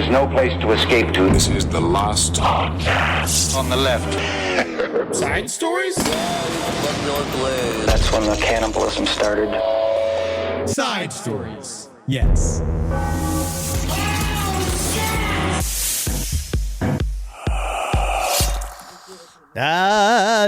There's no place to escape to. This is the last podcast. On the left. Side stories? That's when the cannibalism started. Side stories. Yes.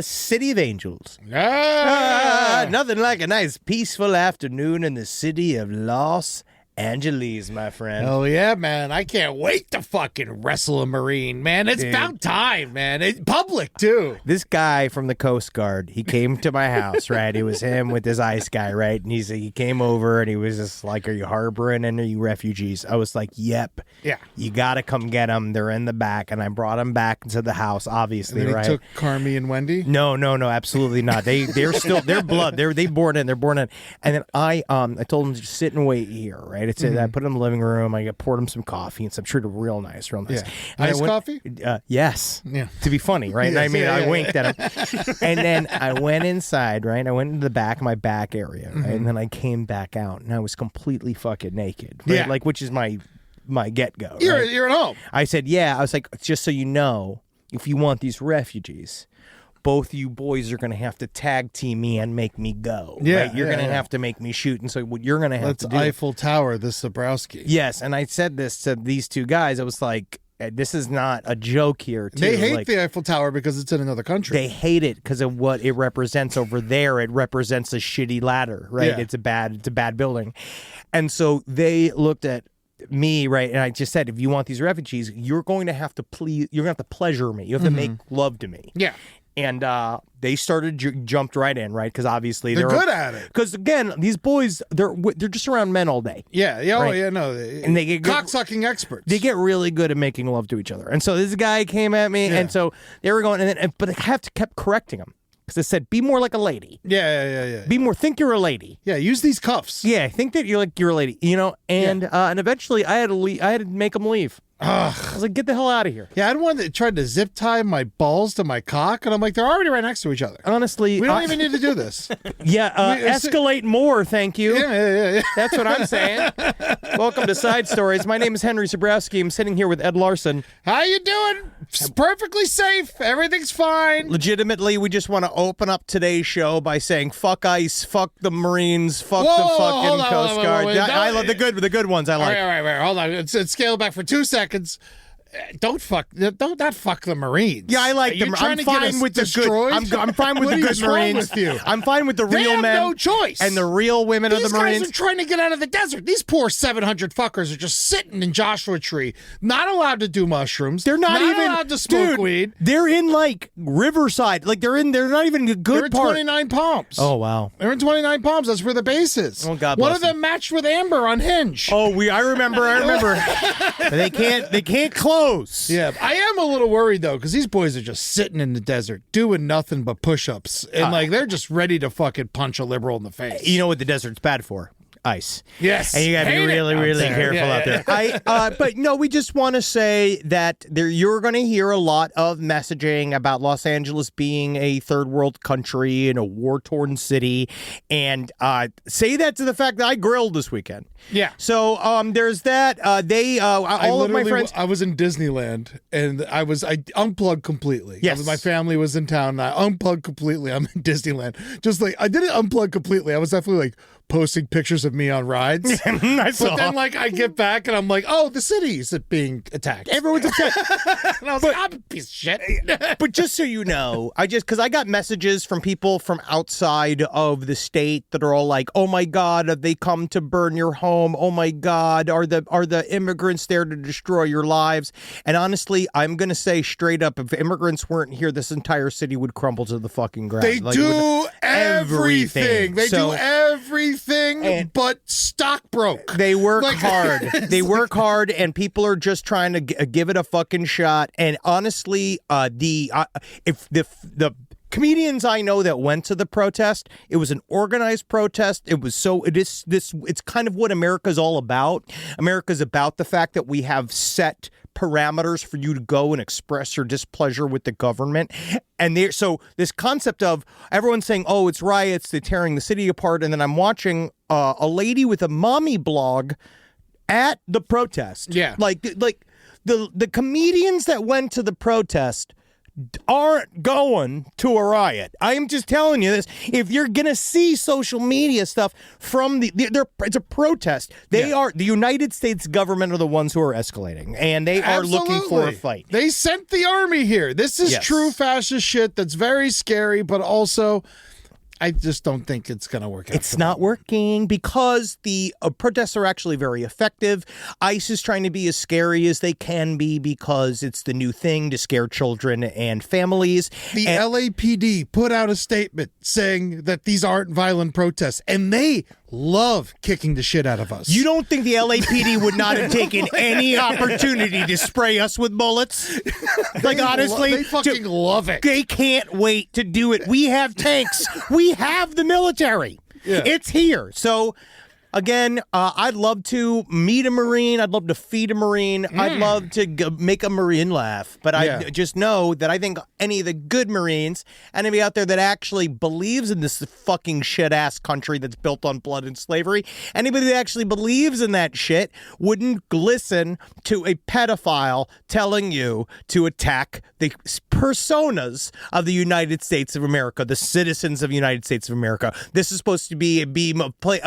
City of Angels. Nothing like a nice peaceful afternoon in the city of Los Angeles, my friend. Oh, yeah, man. I can't wait to fucking wrestle a Marine, man. It's about time, man. It's public, too. This guy from the Coast Guard, he came to my house, right? It was him with this ice guy, right? And he came over and he was just like, are you harboring any refugees? I was like, yep. Yeah. You got to come get them. They're in the back. And I brought them back into the house, obviously, And then right? he took Carmi and Wendy? No, absolutely not. They're still, they're blood. They're born in. And then I told them to just sit and wait here, right? It's I put them in the living room. I poured them some coffee and some treated real nice. Yeah. And Coffee? Yes. Yeah. To be funny, right? Yes, I winked at him. And then I went inside, right? I went into the back of my back area, right? And then I came back out, and I was completely fucking naked, right? Yeah. Like, which is my get-go. You're at home. I said, yeah. I was like, just so you know, if you want these refugees, both you boys are going to have to tag team me and make me go. Yeah, right? You're going to have to make me shoot. And so what you're going to have to do. Eiffel Tower, this Zabrowski. Yes. And I said this to these two guys. I was like, this is not a joke here. Too. They hate the Eiffel Tower because it's in another country. They hate it because of what it represents over there. It represents a shitty ladder, right? Yeah. It's a bad building. And so they looked at me, right, and I just said, if you want these refugees, you're going to have to pleasure me. You have to make love to me. Yeah. And they jumped right in, right? Because obviously They're good at it. Because again, these boys, they're just around men all day. Yeah. Yeah. Right? Oh, yeah. No. And they get cocksucking experts. They get really good at making love to each other. And so this guy came at me, and so they were going, but I kept correcting him because I said, "Be more like a lady." Yeah. Be more. Think you're a lady. Yeah. Use these cuffs. Yeah. Think that you're a lady. You know. And and eventually, I had to make him leave. Ugh. I was like, get the hell out of here. Yeah, I had one that tried to zip tie my balls to my cock, and I'm like, they're already right next to each other. Honestly, We don't even need to do this. Escalate more, thank you. Yeah. That's what I'm saying. Welcome to Side Stories. My name is Henry Zabrowski. I'm sitting here with Ed Larson. How you doing? It's perfectly safe. Everything's fine. Legitimately, we just want to open up today's show by saying, fuck ICE, fuck the Marines, fuck the fucking Coast Guard. I love the good ones. I like. All right. Hold on. Let's scale back for 2 seconds. Don't fuck the Marines. Yeah, I like them. I'm fine with the good. I'm fine with the good Marines. With you? I'm fine with the real men. They have no choice. And the real women of the Marines. These guys are trying to get out of the desert. These poor 700 fuckers are just sitting in Joshua Tree, not allowed to do mushrooms. They're not even allowed to smoke weed. They're in like Riverside. Like they're not even a good They're part. in 29 Palms. Oh wow. They're in 29 Palms. That's where the base is. Oh God. One of them matched with Amber on Hinge. Oh, I remember. They can't close. Yeah. I am a little worried, though, because these boys are just sitting in the desert doing nothing but push-ups. And, they're just ready to fucking punch a liberal in the face. You know what the desert's bad for? Ice. Yes. And you got to be really careful out there. But no, we just want to say that you're going to hear a lot of messaging about Los Angeles being a third world country and a war-torn city. And say that to the fact that I grilled this weekend. Yeah. So there's that. All of my friends. I was in Disneyland and I unplugged completely. Yes. My family was in town and I unplugged completely. I'm in Disneyland. Just like, I didn't unplug completely. I was definitely like posting pictures of me on rides. But then I get back and I'm like, oh, the city's being attacked. Everyone's upset. And I was like, I'm a piece of shit. But just so you know, because I got messages from people from outside of the state that are all like, oh my God, have they come to burn your home? Oh my God, are the immigrants there to destroy your lives? And honestly, I'm going to say straight up, if immigrants weren't here, this entire city would crumble to the fucking ground. They do everything. They do everything but stockbroke. They work hard. They work hard, and people are just trying to give it a fucking shot. And honestly, if the comedians I know that went to the protest, it was an organized protest. It's kind of what America's all about. America's about the fact that we have set parameters for you to go and express your displeasure with the government. And so this concept of everyone saying, oh, it's riots, they're tearing the city apart. And then I'm watching a lady with a mommy blog at the protest. Yeah. Like the comedians that went to the protest aren't going to a riot. I am just telling you this. If you're gonna see social media stuff from it's a protest. They are the United States government are the ones who are escalating, and they are looking for a fight. They sent the army here. This is true fascist shit that's very scary, but also I just don't think it's going to work out. It's not working because the protests are actually very effective. ICE is trying to be as scary as they can be because it's the new thing to scare children and families. The LAPD put out a statement saying that these aren't violent protests, and they love kicking the shit out of us. You don't think the LAPD would not have taken any opportunity to spray us with bullets? Like, honestly, they fucking love it. They can't wait to do it. We have tanks. We have the military. Yeah. It's here. So, again, I'd love to meet a Marine. I'd love to feed a Marine. I'd love to make a Marine laugh. But I just know that I think any of the good Marines, anybody out there that actually believes in this fucking shit-ass country that's built on blood and slavery, anybody that actually believes in that shit wouldn't listen to a pedophile telling you to attack the personas of the United States of America, the citizens of the United States of America. This is supposed to be a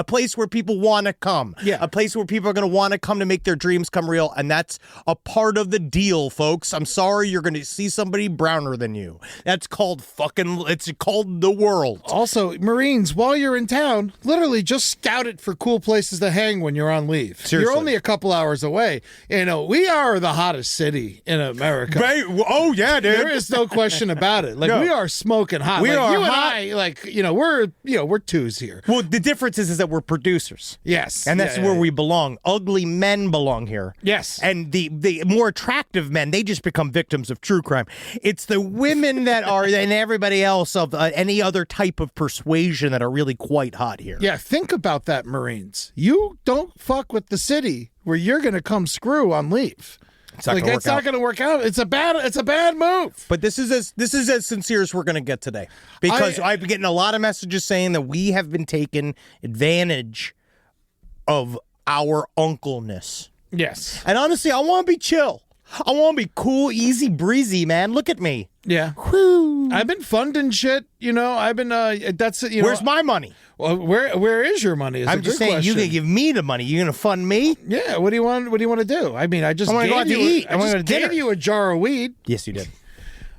place where people want to come. Yeah. A place where people are going to want to come to make their dreams come real, and that's a part of the deal, folks. I'm sorry you're going to see somebody browner than you. That's called it's called the world. Also, Marines, while you're in town, literally just scout it for cool places to hang when you're on leave. Seriously. You're only a couple hours away. You know, we are the hottest city in America. Oh, yeah, dude. There is no question about it. Like, we are smoking hot. We are you hot. And I, we're twos here. Well, the difference is that we're producers. Yes. And that's where we belong. Ugly men belong here. Yes. And the more attractive men, they just become victims of true crime. It's the women that are, and everybody else of any other type of persuasion that are really quite hot here. Yeah, think about that, Marines. You don't fuck with the city where you're going to come screw on leave. It's not going to work out. It's a bad move. But this is as sincere as we're going to get today, because I've been getting a lot of messages saying that we have been taken advantage of our uncleness. Yes. And honestly, I want to be chill. I want to be cool, easy breezy, man. Look at me. Yeah. Whew. I've been funding shit. I've been. Where's my money? Well, where is your money? I'm just saying, question. you can give me the money. You gonna fund me? Yeah. What do you want? What do you want to do? I mean, I just want to go out to eat. I want to go to dinner. Gave you a jar of weed. Yes, you did.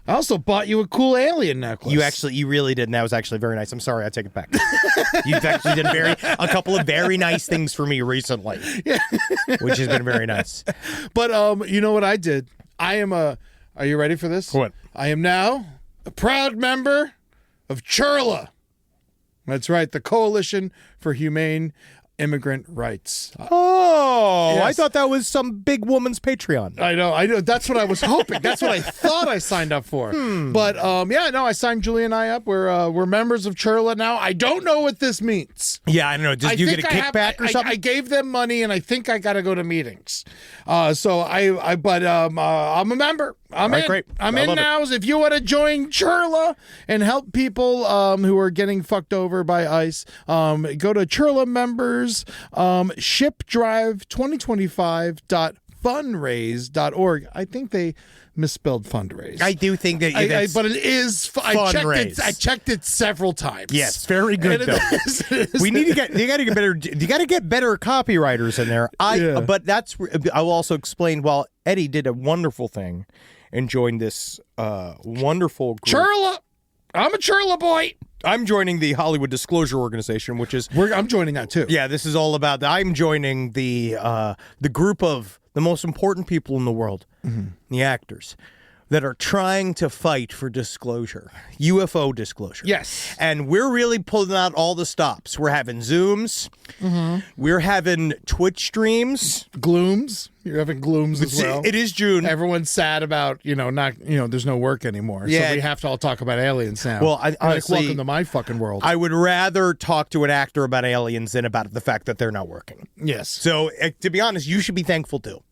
I also bought you a cool alien necklace. You really did, and that was actually very nice. I'm sorry, I take it back. You've actually done a couple of very nice things for me recently, which has been very nice. But you know what I did? Are you ready for this? What? I am now a proud member of CHURLA. That's right, the Coalition for Humane Immigrant Rights. Yes. I Yes. thought that was some big woman's Patreon. I know. That's what I was hoping. That's what I thought I signed up for. But I signed Julie and I up. We're members of CHURLA now. I don't know what this means. Yeah, I don't know. Did you get a kickback or something? I gave them money, and I think I got to go to meetings. I'm a member. I'm in. Great. I'm in now. If you want to join CHURLA and help people who are getting fucked over by ICE, go to CHURLA members, shipdrive2025.fundraise.org. I think they misspelled fundraise. I do think that, but it is. I checked it several times. Yes, very good though. We need to get. You got to get better. You got to get better copywriters in there. But I will also explain. While Eddie did a wonderful thing and joined this wonderful group. CHURLA. I'm a CHURLA boy. I'm joining the Hollywood Disclosure Organization, which is I'm joining that too. Yeah, this is all about. I'm joining the group of the most important people in the world, the actors, that are trying to fight for disclosure, UFO disclosure. Yes. And we're really pulling out all the stops. We're having Zooms. We're having Twitch streams. Glooms. You're having glooms as well. It is June. Everyone's sad about, there's no work anymore. Yeah. So we have to all talk about aliens now. Well, honestly, welcome to my fucking world. I would rather talk to an actor about aliens than about the fact that they're not working. Yes. So, to be honest, you should be thankful too,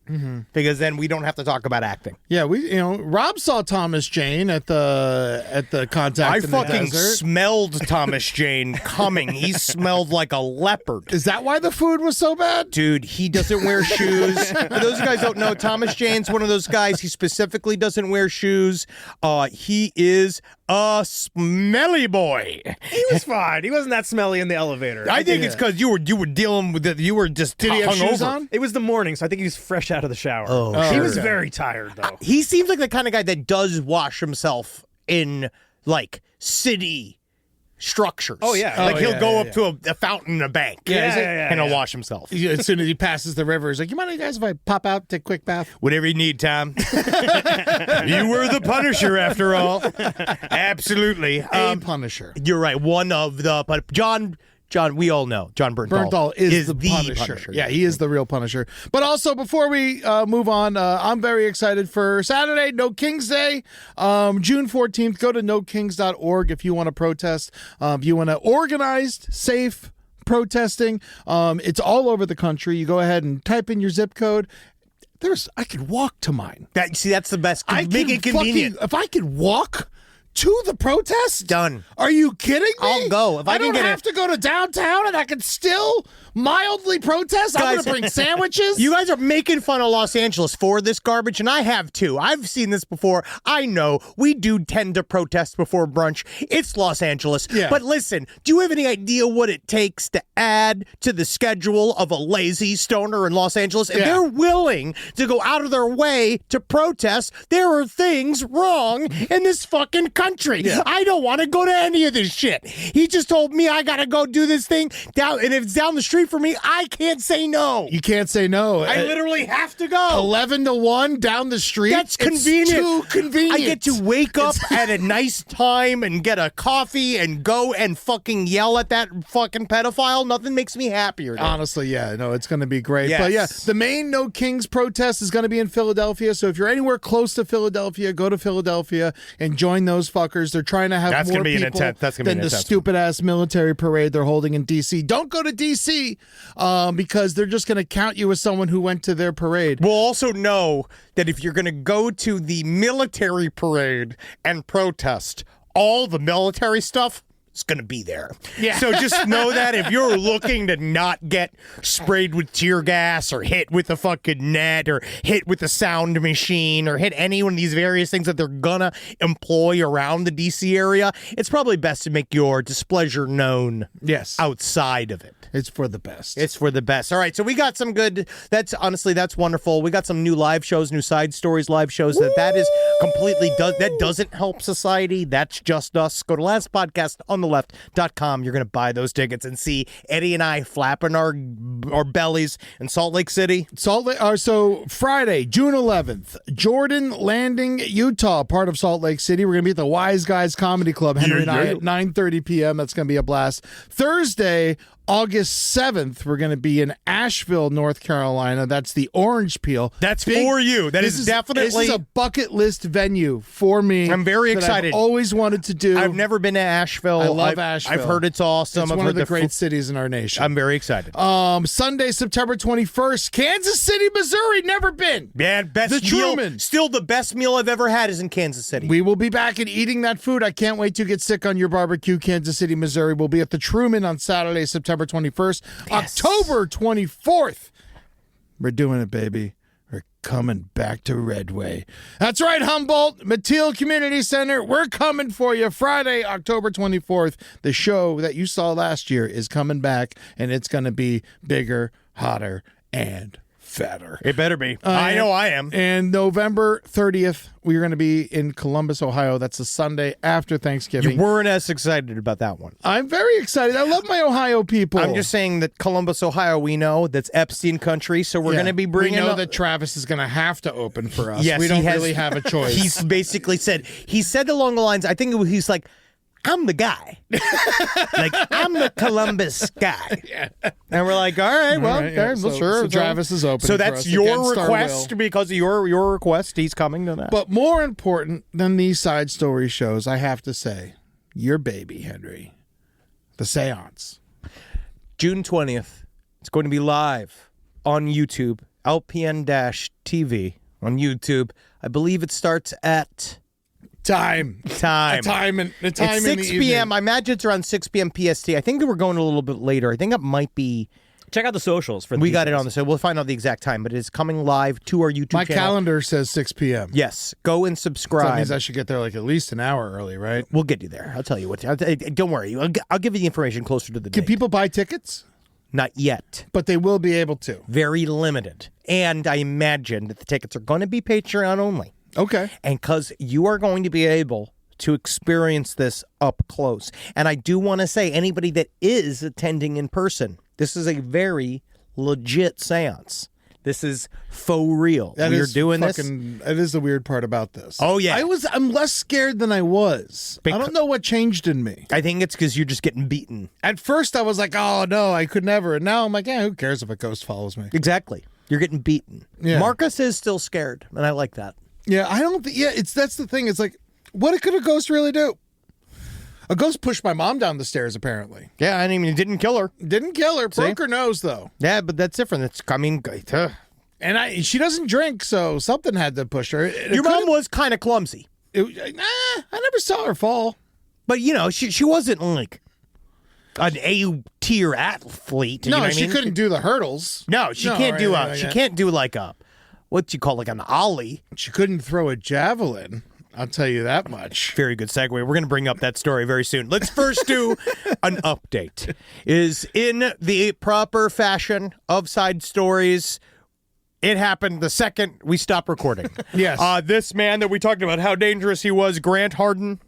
because then we don't have to talk about acting. Yeah, Rob saw Thomas Jane at the contact. I in the fucking desert. smelled Thomas Jane coming. He smelled like a leopard. Is that why the food was so bad? Dude, he doesn't wear shoes. For those guys who don't know, Thomas Jane's one of those guys. He specifically doesn't wear shoes. He is a smelly boy. He was fine. He wasn't that smelly in the elevator. I think it's because you were dealing with it. You were just Did he have shoes hungover. on? It was the morning, so I think he was fresh out of the shower. He was very tired, though. He seems like the kind of guy that does wash himself in like city structures. Oh, yeah. Like he'll go yeah. up to a fountain in a bank. Yeah, and he'll wash himself. As soon as he passes the river, he's like, "You mind, guys, if I pop out, take a quick bath?" Whatever you need, Tom. You were the Punisher after all. Absolutely. A Punisher. You're right. One of the but John, we all know John Bernthal. Bernthal is the Punisher. Yeah, he is the real Punisher. But also, before we move on, I'm very excited for Saturday, No King's Day, June 14th. Go to nokings.org if you want to protest. If you want to organized, safe protesting. It's all over the country. You go ahead and type in your zip code. I could walk to mine. That's the best. Make it convenient. If I could walk to the protest, Done. Are you kidding me? I'll go. If I can don't get have to go to downtown and I can still mildly protest. I'm going Guys, to bring sandwiches. You guys are making fun of Los Angeles for this garbage, and I have too. I've seen this before. I know we do tend to protest before brunch. It's Los Angeles. Yeah. But listen, do you have any idea what it takes to add to the schedule of a lazy stoner in Los Angeles? If they're willing to go out of their way to protest, there are things wrong in this fucking country. Yeah. I don't want to go to any of this shit. He just told me I got to go do this thing down, and if it's down the street for me, I can't say no. You can't say no. I literally have to go. 11 to 1 down the street. That's convenient. It's too convenient. I get to wake up at a nice time and get a coffee and go and fucking yell at that fucking pedophile. Nothing makes me happier. Honestly, yeah, no, it's going to be great. Yes. But yeah, the main No Kings protest is going to be in Philadelphia. So if you're anywhere close to Philadelphia, go to Philadelphia and join those fuckers. They're trying to have That's more gonna be an people intense- that's gonna be than an the intense stupid ass military parade they're holding in D.C. Don't go to D.C. Because they're just going to count you as someone who went to their parade. We'll also know that if you're going to go to the military parade and protest, all the military stuff is going to be there. Yeah. So just know that if you're looking to not get sprayed with tear gas or hit with a fucking net or hit with a sound machine or hit any one of these various things that they're going to employ around the D.C. area, it's probably best to make your displeasure known outside of it. It's for the best. It's for the best. All right, so we got some good. That's wonderful. We got some new live shows, new side stories, live shows. That is completely that doesn't help society. That's just us. Go to lastpodcastontheleft.com. You're gonna buy those tickets and see Eddie and I flapping our bellies in Salt Lake City. So Friday, June 11th, Jordan Landing, Utah, part of Salt Lake City. We're gonna be at the Wise Guys Comedy Club, Henry and I, at 9:30 p.m. That's gonna be a blast. Thursday, August 7th, we're going to be in Asheville, North Carolina. That's the Orange Peel. That's for you. This is definitely... This is a bucket list venue for me. I'm very that excited. I've always wanted to do. I've never been to Asheville. I love Asheville. I've heard it's awesome. It's one of the great cities in our nation. I'm very excited. Sunday, September 21st, Kansas City, Missouri. Never been. Yeah, best The meal. Truman. Still the best meal I've ever had is in Kansas City. We will be back and eating that food. I can't wait to get sick on your barbecue, Kansas City, Missouri. We'll be at the Truman on Saturday, September 21st. Yes. October 24th. We're doing it, baby. We're coming back to Redway. That's right, Humboldt, Mateel Community Center. We're coming for you Friday, October 24th. The show that you saw last year is coming back, and it's going to be bigger, hotter, and fatter. It better be. I know I am. And November 30th, we're going to be in Columbus, Ohio. That's the Sunday after Thanksgiving. You weren't as excited about that one. I'm very excited. I love my Ohio people. I'm just saying that Columbus, Ohio, we know that's Epstein country, so we're going to be bringing We know up... that Travis is going to have to open for us. Yes, we don't really have a choice. He's basically said, he said along the lines, I think he's like, I'm the guy. Like, I'm the Columbus guy. And we're like, all right, well, right, yeah. well, So- sure. so Travis is opening So for that's us your against our request will. because of your request. He's coming to that. But more important than these side story shows, I have to say, your baby, Henry, the seance. June 20th. It's going to be live on YouTube, LPN-TV on YouTube. I believe it starts at Time. time. A time in It's the 6 p.m. evening. I imagine it's around 6 p.m. PST. I think that we're going a little bit later. I think it might be. Check out the socials for the We got it details. on the site. We'll find out the exact time, but it's coming live to our YouTube My channel. calendar says 6 p.m. Yes. Go and So that subscribe. means I should get there like at least an hour early, right? We'll get you there. I'll tell you what. Don't worry. I'll give you the information closer to the Can date. people buy tickets? Not yet. But they will be able to. Very limited. And I imagine that the tickets are going to be Patreon only. Okay. And because you are going to be able to experience this up close. And I do want to say, anybody that is attending in person, this is a very legit seance. This is faux real. That We're is doing this. That is the weird part about this. Oh, yeah. I'm less scared than I was. I don't know what changed in me. I think it's because you're just getting beaten. At first I was like, oh no, I could never. And now I'm like, yeah, who cares if a ghost follows me? Exactly. You're getting beaten. Yeah. Marcus is still scared, and I like that. Yeah, I don't think, that's the thing. It's like, what could a ghost really do? A ghost pushed my mom down the stairs, apparently. Yeah, I mean, it didn't kill her. Didn't kill her. Broke her nose, though. Yeah, but that's different. It's, I mean, And she doesn't drink, so something had to push her. your mom was kind of clumsy. I never saw her fall. But, you know, she wasn't like an A-tier athlete. you know No, what I she mean? couldn't do the hurdles. No, she can't do she can't do like a, what you call like an ollie. She couldn't throw a javelin. I'll tell you that much. Very good segue. We're going to bring up that story very soon. Let's first do an update. Is in the proper fashion of side stories. It happened the second we stopped recording. Yes. This man that we talked about, how dangerous he was, Grant Hardin,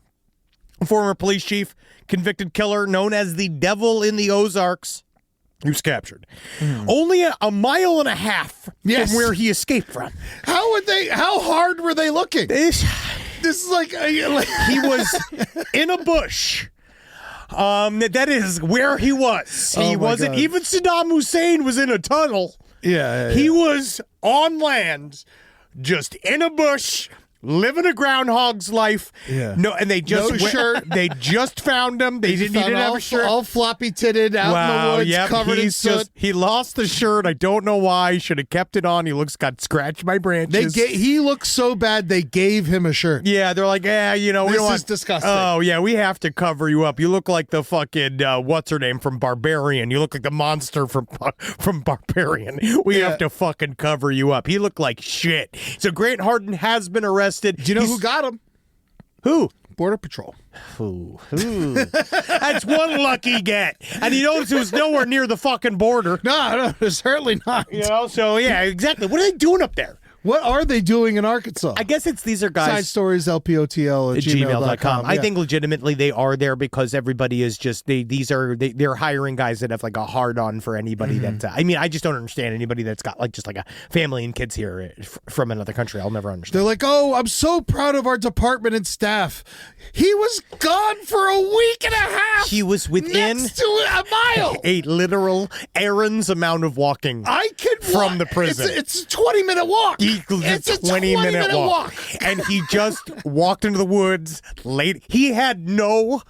former police chief, convicted killer known as the Devil in the Ozarks. He was captured. Only a mile and a half Yes. from where he escaped from. How hard were they looking? This- This is like He was in a bush. That is where he was. Oh, He my wasn't. God. Even Saddam Hussein was in a tunnel. yeah. He was on land, just in a bush, living a groundhog's life. Yeah. No, and they just No shirt. They just found him. He didn't have a shirt. all floppy titted out in the woods, yep, covered in he's soot. he lost the shirt. I don't know why. Should have kept it on. He got scratched by branches. He looked so bad they gave him a shirt. Yeah, they're like, we This don't is want. disgusting. Oh yeah, we have to cover you up. You look like the fucking what's her name from Barbarian. You look like the monster from Barbarian. We have to fucking cover you up. He looked like shit. So Grant Hardin has been arrested. Do you know who got him? Who? Border Patrol. Ooh. That's one lucky get. And he knows it was nowhere near the fucking border. No, certainly not. You know, so yeah, exactly. What are they doing up there? What are they doing in Arkansas? I guess these are guys. Side stories, LPOTL at gmail.com. I think legitimately they are there because everybody is just they're hiring guys that have like a hard on for anybody that I mean, I just don't understand anybody that's got like just like a family and kids here from another country. I'll never understand. They're like, oh, I'm so proud of our department and staff. He was gone for a week and a half. He was within next to a mile. a literal errands amount of walking. I could From the prison. It's a 20-minute walk. It's a 20-minute walk. And he just walked into the woods late. He had no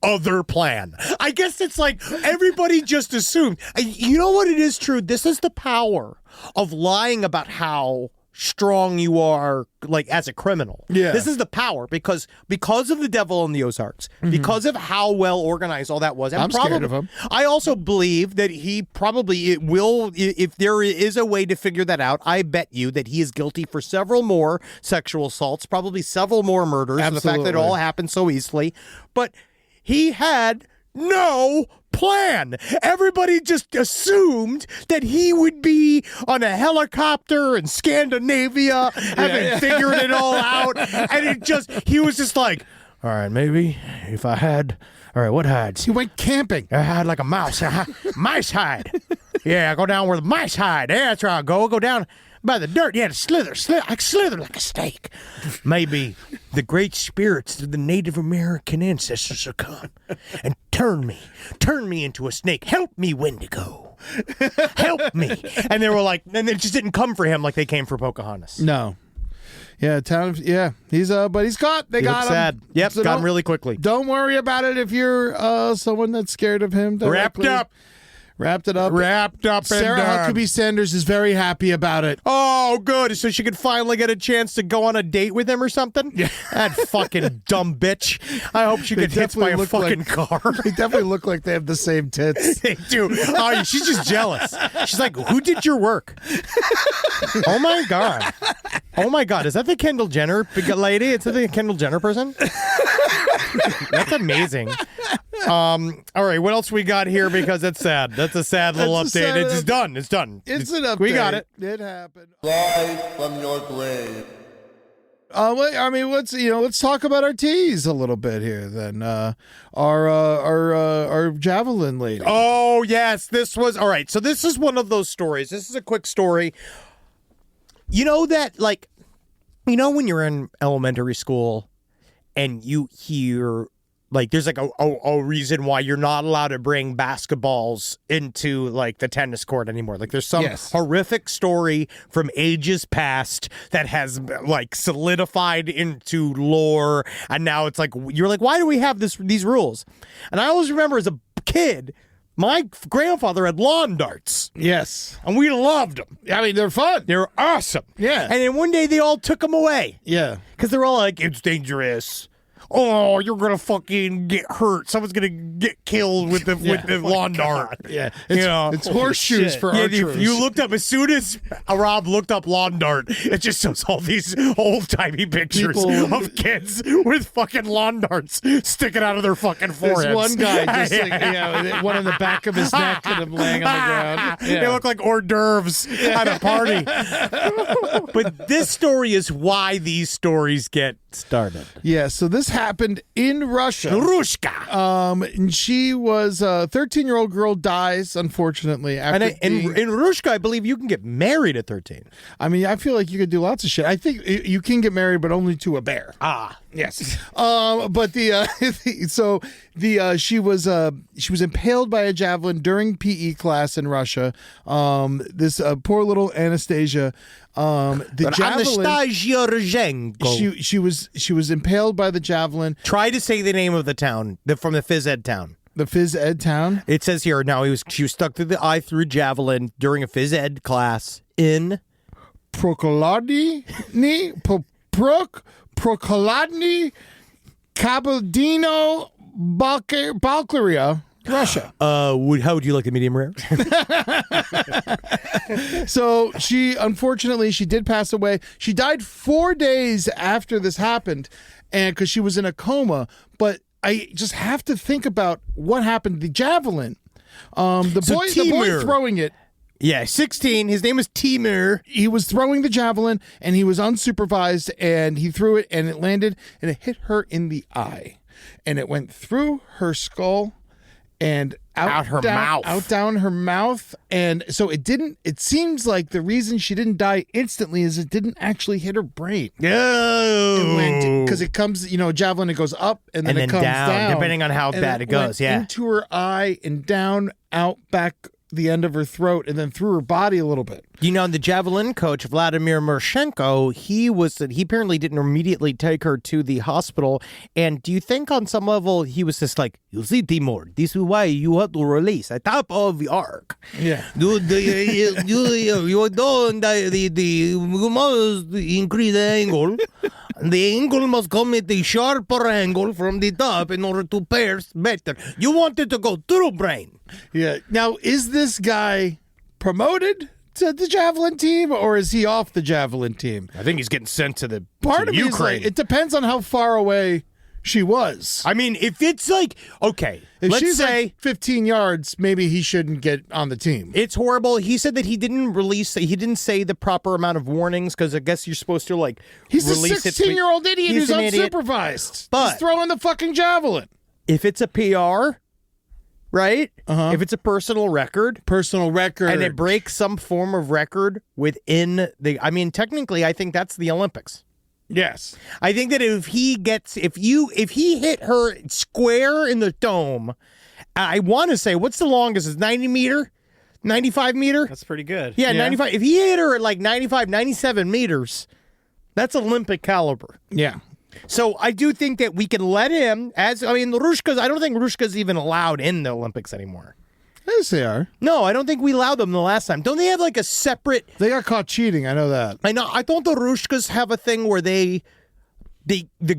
other plan. I guess it's like everybody just assumed. You know what it is, true? This is the power of lying about how strong you are, like as a criminal. Yeah. This is the power because of the Devil in the Ozarks, because of how well organized all that was. And I'm scared of him. I also believe that he probably will, if there is a way to figure that out, I bet you that he is guilty for several more sexual assaults, probably several more murders, and the fact that it all happened so easily. But he had no plan. Everybody just assumed that he would be on a helicopter in Scandinavia, having figured it all out. And he was just like, all right, maybe if I had, all right, what hides? He went camping. I had like a mouse, mice hide. Yeah, I go down where the mice hide. Yeah, that's where I go down. by the dirt. Yeah, slither like a snake. Maybe the great spirits of the Native American ancestors will come and turn me into a snake. Help me, Wendigo. Help me. And they were like, and they just didn't come for him like they came for Pocahontas. No. Yeah, he's but he's caught. They got him. Sad. Yep, So got him really quickly. Don't worry about it if you're someone that's scared of him. Wrapped directly. up. Wrapped it up. Wrapped up. Sarah Huckabee Sanders is very happy about it. Oh, good. So she could finally get a chance to go on a date with him or something? Yeah. That fucking dumb bitch. I hope she gets hit by a fucking car. They definitely look like they have the same tits. They do. Oh, she's just jealous. She's like, who did your work? Oh, my God. Oh, my God. Is that the Kendall Jenner big lady? Is that the Kendall Jenner person? That's amazing. All right, what else we got here? Because it's sad. That's a sad little update. It's done. It's done. It's an update. We got it. It happened. Rise from your grave. Let's talk about our teas a little bit here. Then our javelin lady. Oh yes, this was all right. So this is one of those stories. This is a quick story. You know that, like, when you're in elementary school and you hear, like, there's like a reason why you're not allowed to bring basketballs into, like, the tennis court anymore. Like, there's some horrific story from ages past that has, like, solidified into lore, and now it's like, you're like, why do we have these rules? And I always remember as a kid, my grandfather had lawn darts. Yes. And we loved them. I mean, they're fun. They were awesome. Yeah. And then one day they all took them away. Yeah. Because they're all like, it's dangerous. Oh, you're going to fucking get hurt. Someone's going to get killed with the lawn dart. Yeah. It's horseshoes for archers. If you looked up, as soon as Rob looked up lawn dart, it just shows all these old-timey pictures of kids with fucking lawn darts sticking out of their fucking foreheads. There's one guy just one in the back of his neck and him laying on the ground. Yeah. They look like hors d'oeuvres at a party. But this story is why these stories get started. Yeah, so this happened in Russia. Rushka. And she was a 13-year-old girl dies, unfortunately. After in Rushka, I believe you can get married at 13. I mean, I feel like you could do lots of shit. I think you can get married, but only to a bear. Ah, yes. But she was impaled by a javelin during PE class in Russia. This poor little Anastasia. The javelin. Anastasia She was impaled by the javelin. Try to say the name of the town from the phys ed town. The phys ed town. It says here now she was stuck through the eye through a javelin during a phys ed class in Prokoladny, Prokoladny, Kabardino, Balkaria, Russia. How would you like the medium rare? So unfortunately, she did pass away. She died 4 days after this happened, and because she was in a coma. But I just have to think about what happened to the javelin. The boy throwing it. Yeah, 16. His name is Timur. He was throwing the javelin, and he was unsupervised, and he threw it, and it landed, and it hit her in the eye, and it went through her skull and out down her mouth. And so it seems like the reason she didn't die instantly is it didn't actually hit her brain. Because it comes, javelin, it goes up and then it comes down, depending on how bad it goes. Yeah, into her eye and down, out, back the end of her throat, and then through her body a little bit. The javelin coach, Vladimir Mershenko, he apparently didn't immediately take her to the hospital. And do you think on some level he was just like, you see, Timur, this is why you have to release the top of the arc. Yeah. You must increase the angle. The angle must come at the sharper angle from the top in order to pierce better. You want it to go through brain. Yeah. Now, is this guy promoted to the javelin team, or is he off the javelin team? I think he's getting sent to the part of Ukraine. Me is like, it depends on how far away she was. I mean, if it's like, okay, if let's she's say like 15 yards, maybe he shouldn't get on the team. It's horrible. He said that he didn't say the proper amount of warnings, because I guess you're supposed to he's release a 16-year-old idiot who's unsupervised. But he's throwing the fucking javelin. If it's a PR right? If it's a personal record. And it breaks some form of record within the... I mean, technically, I think that's the Olympics. Yes. I think that if he hit her square in the dome, I want to say, what's the longest? Is 90 meter? 95 meter? That's pretty good. Yeah, 95. If he hit her at like 95, 97 meters, that's Olympic caliber. Yeah. So I do think that we can let him, the Rushkas, I don't think Rushka's even allowed in the Olympics anymore. Yes, they are. No, I don't think we allowed them the last time. Don't they have like a separate... They got caught cheating. I know that. I know. I don't the Rushkas have a thing where the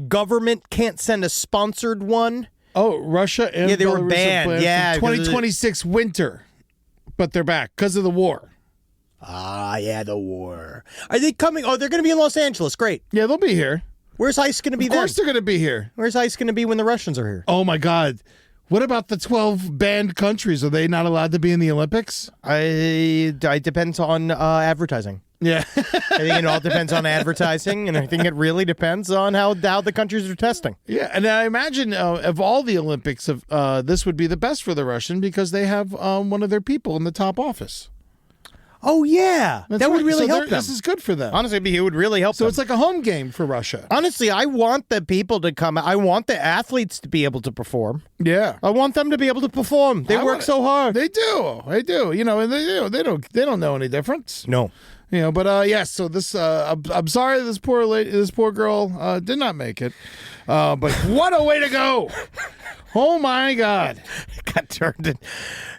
government can't send a sponsored one? Oh, Russia and they were Belarus are banned. planned Yeah, for 2026 winter. But they're back because of the war. Ah, yeah, the war. Are they coming? Oh, they're going to be in Los Angeles. Great. Yeah, they'll be here. Where's ICE going to be then? Of course they're going to be here. Where's ICE going to be when the Russians are here? Oh, my God. What about the 12 banned countries? Are they not allowed to be in the Olympics? It depends on advertising. Yeah. I think it all depends on advertising, and I think it really depends on how the countries are testing. Yeah, and I imagine of all the Olympics, this would be the best for the Russian because they have one of their people in the top office. Oh, yeah. That's that would right. really So help them. This is good for them. Honestly, it would really help So them. it's like a home game for Russia. Honestly, I want the people to come. I want the athletes to be able to perform. Yeah. I want them to be able to perform. They work so hard. They do. They do. You know, and they don't know any difference. No. You know, but yes. So this, I'm sorry, this poor girl did not make it. But what a way to go! Oh my God! Got turned in.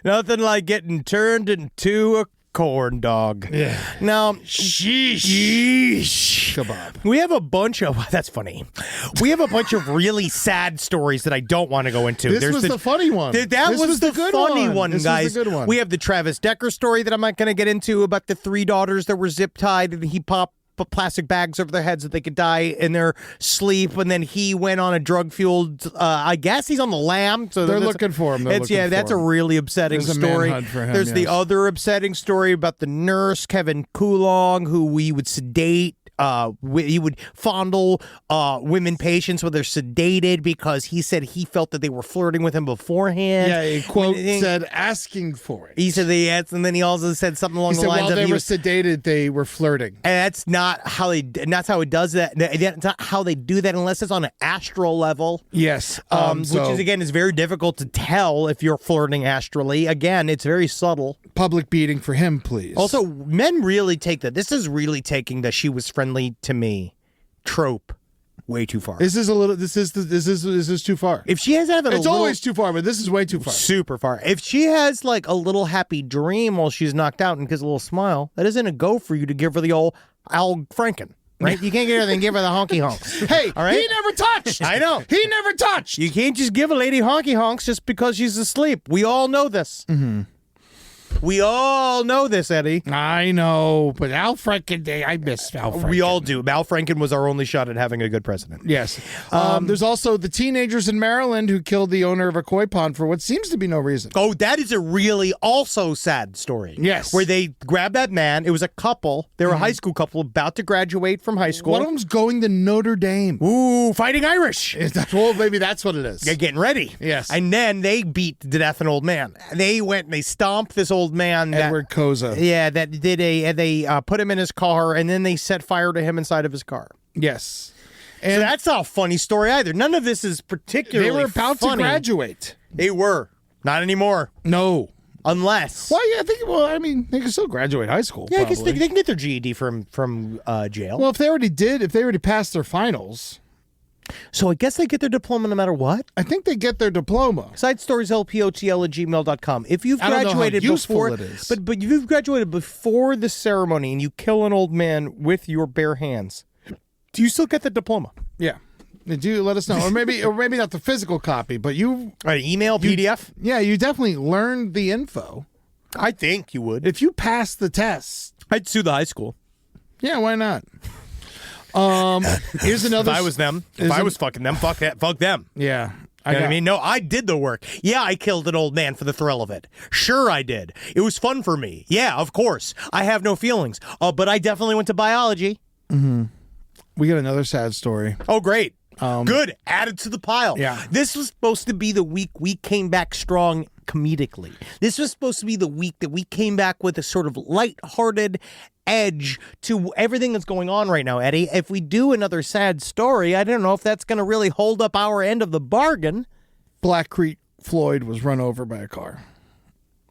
Nothing like getting turned into a corn dog. Yeah. Now, Sheesh. Kebab. we have a bunch of... That's funny. We have a bunch of really sad stories that I don't want to go into. This was the funny one. That This was the good funny one, This guys. was the good one. We have the Travis Decker story that I'm not going to get into about the 3 daughters that were zip tied and he popped plastic bags over their heads that they could die in their sleep, and then he went on a drug-fueled, I guess he's on the lam. So They're looking for him. That's a really upsetting There's a story. manhunt for him, There's the yes. other upsetting story about the nurse, Kevin Kulong, who we would sedate. He would fondle women patients when they're sedated because he said he felt that they were flirting with him beforehand. Yeah, a quote said asking for it. He said they had, and then he also said something along He the said lines while of they he were was, sedated, they were flirting. and that's not how they. And that's how it does that. That's not how they do that unless it's on an astral level. Yes, Which is again is very difficult to tell if you're flirting astrally. Again, it's very subtle. public beating for him, please. Also, men really take that. This is really taking the "she was friendly to me" trope way too far. this is a little. This is too far. If she has It's always too far, but this is way too far. super far. If she has like a little happy dream while she's knocked out and gives a little smile, that isn't a go for you to give her the old Al Franken. Right? You can't get her and give her the honky honks. Hey, all right? he never touched. I know. He never touched. You can't just give a lady honky honks just because she's asleep. We all know this. Mm-hmm. We all know this, Eddie. I know, but Al Franken Day, I miss Al Franken. We all do. Al Franken was our only shot at having a good president. Yes. There's also the teenagers in Maryland who killed the owner of a koi pond for what seems to be no reason. Oh, that is a really also sad story. Yes. Where they grabbed that man. It was a couple. They were a high school couple about to graduate from high school. One of them's going to Notre Dame. Ooh, fighting Irish. Well, maybe that's what it is. They're getting ready. Yes. And then they beat to death an old man. They went and they stomped this old man. Edward Koza. Yeah, that did and they put him in his car, and then they set fire to him inside of his car. Yes. And so that's not a funny story either. None of this is particularly They were about funny. to graduate. They were. Not anymore. No. Unless. Well, yeah, I mean, they can still graduate high school. Yeah, I guess probably. they can get their GED from jail. Well, if they already passed their finals, So I guess they get their diploma no matter what. I think they get their diploma. Side stories lpotl@gmail.com. If you've I don't know how graduated useful before, it is. but if you've graduated before the ceremony and you kill an old man with your bare hands, do you still get the diploma? Yeah. Do let us know, or maybe not the physical copy, but you. All right, email, PDF. Yeah, you definitely learned the info. I think you would. If you pass the test, I'd sue the high school. yeah, why not? Here's another. If I was them, if I was fucking them, fuck them. Yeah. You know what I mean? No, I did the work. Yeah, I killed an old man for the thrill of it. Sure, I did. It was fun for me. Yeah, of course. I have no feelings. But I definitely went to biology. We got another sad story. Oh, great. Good. Added to the pile. Yeah. This was supposed to be the week we came back strong comedically. This was supposed to be the week that we came back with a sort of lighthearted edge to everything that's going on right now, Eddie. If we do another sad story, I don't know if that's going to really hold up our end of the bargain. Black Creek Floyd was run over by a car.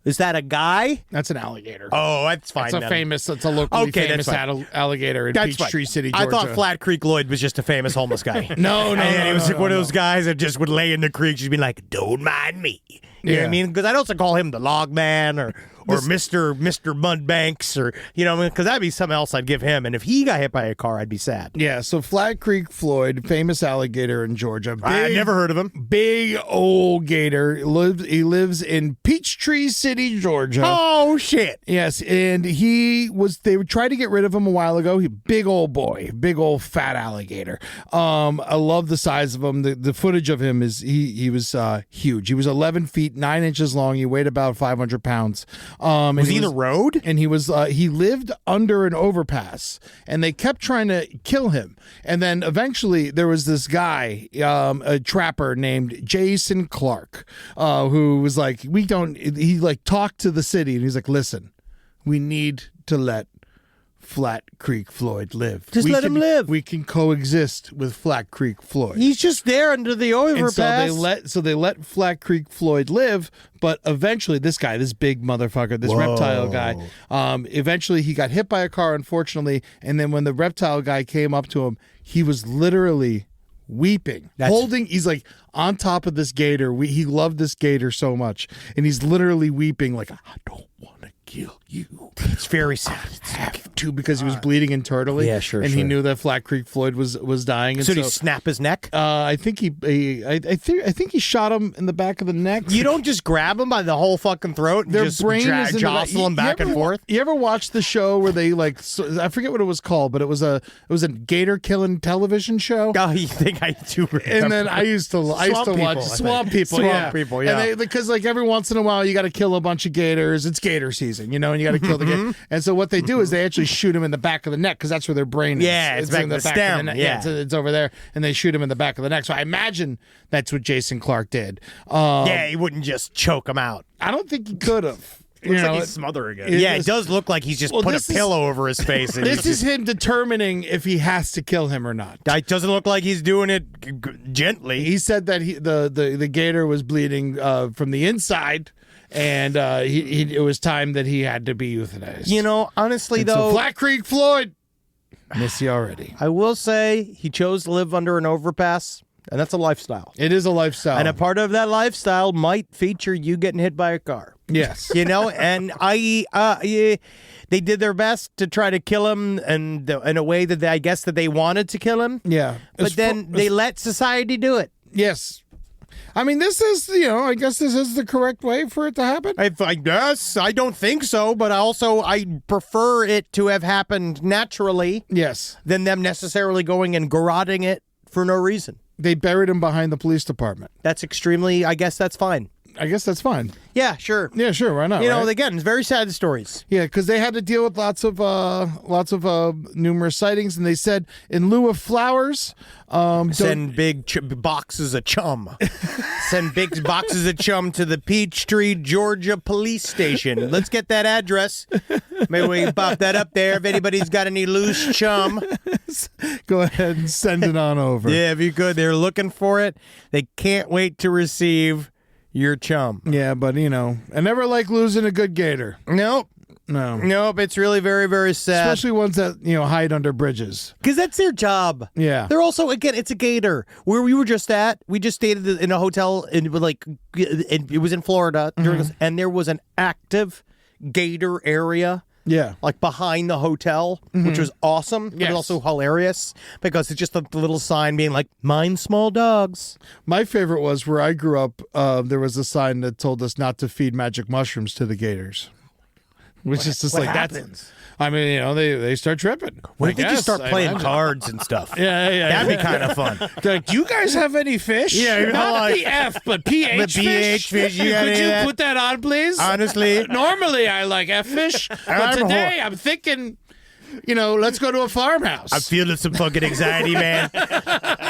Is that a guy? That's an alligator. Oh, that's fine. It's a locally famous alligator in Peachtree City, Georgia. I thought Flat Creek Lloyd was just a famous homeless guy. No. He was like one of those guys that just would lay in the creek, just be like, "Don't mind me." You know what I mean? Because I'd also call him the log man or Mr. Mudbanks, or because that'd be something else I'd give him. And if he got hit by a car, I'd be sad. Yeah, so Flat Creek Floyd, famous alligator in Georgia. I've never heard of him. Big old gator. He lives in Peachtree City, Georgia. Oh shit. Yes, and they would try to get rid of him a while ago. Big old boy, big old fat alligator. I love the size of him. The footage of him is he was huge. He was 11 feet 9 inches long. He weighed about 500 pounds. Was he in the road? And he lived under an overpass, and they kept trying to kill him. And then eventually there was this guy, a trapper named Jason Clark, who was like, he talked to the city, and he's like, listen, we need to let Flat Creek Floyd live. Let him live. We can coexist with Flat Creek Floyd. He's just there under the overpass. And so they let Flat Creek Floyd live, but eventually this big motherfucker, this reptile guy, eventually he got hit by a car, unfortunately, and then when the reptile guy came up to him, he was literally weeping, he's like on top of this gator. He loved this gator so much, and he's literally weeping like, I don't want to kill you. It's very sad. Have to, because he was bleeding internally. Yeah, sure. And he knew that Flat Creek Floyd was dying. And so did he snap his neck? I think I think he shot him in the back of the neck. You don't just grab him by the whole fucking throat and Their just brain is jostle him back and forth. You ever watch the show where they I forget what it was called, but it was a gator killing television show. Oh, you think I do remember? And then I used to watch Swamp People. And because every once in a while you got to kill a bunch of gators. It's gator season, and you got to kill the gator. And so what they do is they actually shoot him in the back of the neck, because that's where their brain is. Yeah, it's back in the back stem. of the neck. Yeah, it's over there, and they shoot him in the back of the neck. So I imagine that's what Jason Clark did. He wouldn't just choke him out. I don't think he could have. Looks like he's smothering it. It does look like he's just put a pillow over his face. And this is him determining if he has to kill him or not. It doesn't look like he's doing it gently. He said that the gator was bleeding from the inside, and it was time that he had to be euthanized. Honestly, And though, so Flat Creek Floyd, miss you already. I will say he chose to live under an overpass, and that's a lifestyle. It is a lifestyle. And a part of that lifestyle might feature you getting hit by a car. Yes. And they did their best to try to kill him, and in a way that I guess that they wanted to kill him. Yeah. But then they let society do it. Yes. I mean, this is, I guess this is the correct way for it to happen. I guess. I don't think so, but I prefer it to have happened naturally. Yes. Than them necessarily going and garroting it for no reason. They buried him behind the police department. That's I guess that's fine. I guess that's fine. Yeah, sure. Yeah, sure. Why not? Right? Again, it's very sad stories. Yeah, because they had to deal with lots of numerous sightings, and they said in lieu of flowers, send big boxes of chum. Send big boxes of chum to the Peachtree, Georgia police station. Let's get that address. Maybe we can pop that up there if anybody's got any loose chum. Go ahead and send it on over. Yeah, if you could. They're looking for it. They can't wait to receive your chum. Yeah, but I never like losing a good gator. Nope. No. It's really very, very sad. Especially ones that, hide under bridges. Because that's their job. Yeah. They're also, again, it's a gator. Where we were just at, we just stayed in a hotel, and it was in Florida, and there was an active gator area. Yeah. Like behind the hotel, which was awesome, but also hilarious because it's just a little sign being like, mind small dogs. My favorite was where I grew up, there was a sign that told us not to feed magic mushrooms to the gators. Which is just what like, happens? I mean, they start tripping. What if they just start playing cards and stuff? Yeah. That'd be kind of fun. Like, do you guys have any fish? Yeah, not the F, but PH fish. fish. Could you put that on, please? Honestly. Normally, I like F fish, but today I'm thinking, let's go to a farmhouse. I'm feeling some fucking anxiety, man.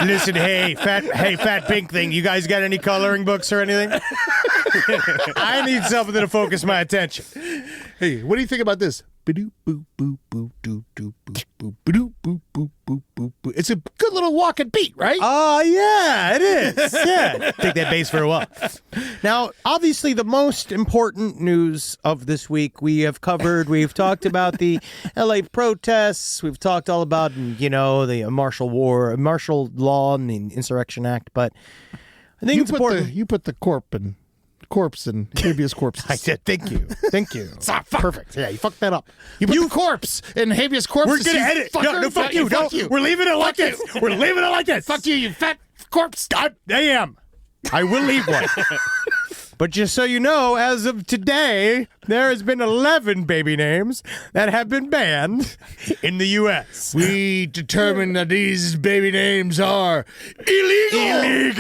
Listen, hey, fat pink thing, you guys got any coloring books or anything? I need something to focus my attention. Hey, what do you think about this? Ba-doo, boo, boo, boo, doo, doo, boo, boo, ba-doo, boo, boo, boo, boo, boo. It's a good little walking beat, right? Oh, yeah, it is. Yeah. Take that bass very well. Now, obviously, the most important news of this week we have covered. We've talked about the LA protests. We've talked all about, the martial law and the Insurrection Act. But I think it's important. You put the corpse and habeas corpus. I said, thank you. Perfect. Yeah, you fucked that up. You put the corpse and habeas corpus. We're going to edit. No, fuck you. Fuck you. We're leaving it like this. We're leaving it like this. Fuck you, you fat corpse. I am. I will leave one. But just so you know, as of today, there has been 11 baby names that have been banned in the U.S. We determined that these baby names are illegal.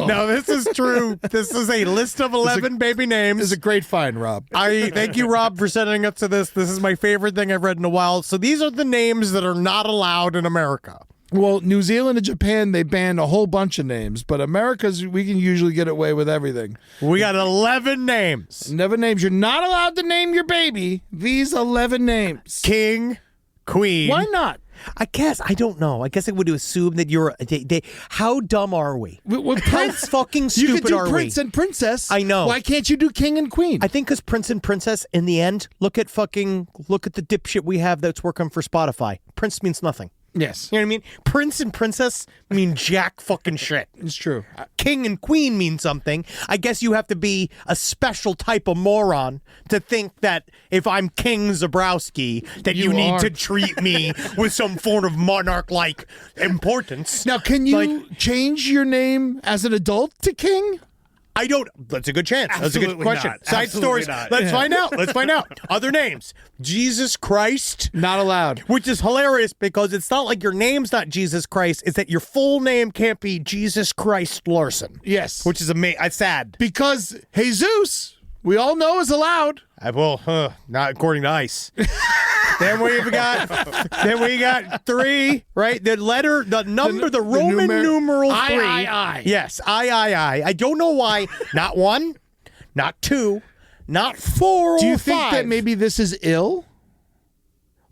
Now, this is true. This is a list of 11 baby names. It's a great find, Rob. I thank you, Rob, for setting up to this. This is my favorite thing I've read in a while. So these are the names that are not allowed in America. Well, New Zealand and Japan, they banned a whole bunch of names, but America's, we can usually get away with everything. We got 11 names. 11 names. You're not allowed to name your baby these 11 names. King, queen. Why not? I guess, I don't know. I guess I would assume that you're, how dumb are we? How fucking stupid you could do are prince we? and princess. I know. Why can't you do king and queen? I think because prince and princess, in the end, look at the dipshit we have that's working for Spotify. Prince means nothing. Yes. You know what I mean? Prince and princess mean jack fucking shit. It's true. King and queen mean something. I guess you have to be a special type of moron to think that if I'm King Zabrowski, that you need to treat me with some form of monarch-like importance. Now, can you change your name as an adult to King? I don't. That's a good chance. That's a good question. Not. Side Absolutely stories. not. Let's find out. Let's find out. Other names. Jesus Christ. Not allowed. Which is hilarious because it's not like your name's not Jesus Christ. It's that your full name can't be Jesus Christ Larson. Yes. Which is sad. Because Jesus, we all know, is allowed. Not according to ICE. Then we got 3, right? The Roman numeral 3. I. Yes, I. I don't know why. Not 1, not 2, not 4 or 5. Do you think that maybe this is ill?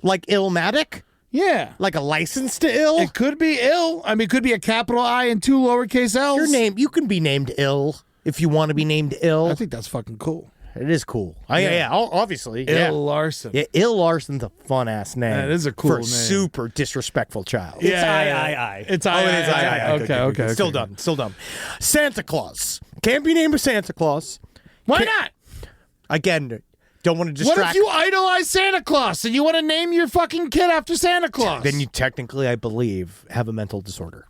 Like Illmatic? Yeah. Like a license to ill? It could be ill. I mean, it could be a capital I and 2 lowercase L's. Your name, you can be named Ill if you want to be named Ill. I think that's fucking cool. It is cool. Obviously. Ill Larson. Yeah, Ill Larson's a fun ass name. That is a cool for name. Super disrespectful child. It's I. It's I. It is I. Okay. Still dumb. Santa Claus. Can't be named Santa Claus. Why not? Again, don't want to distract. What if you idolize Santa Claus and you want to name your fucking kid after Santa Claus? Then you technically, I believe, have a mental disorder.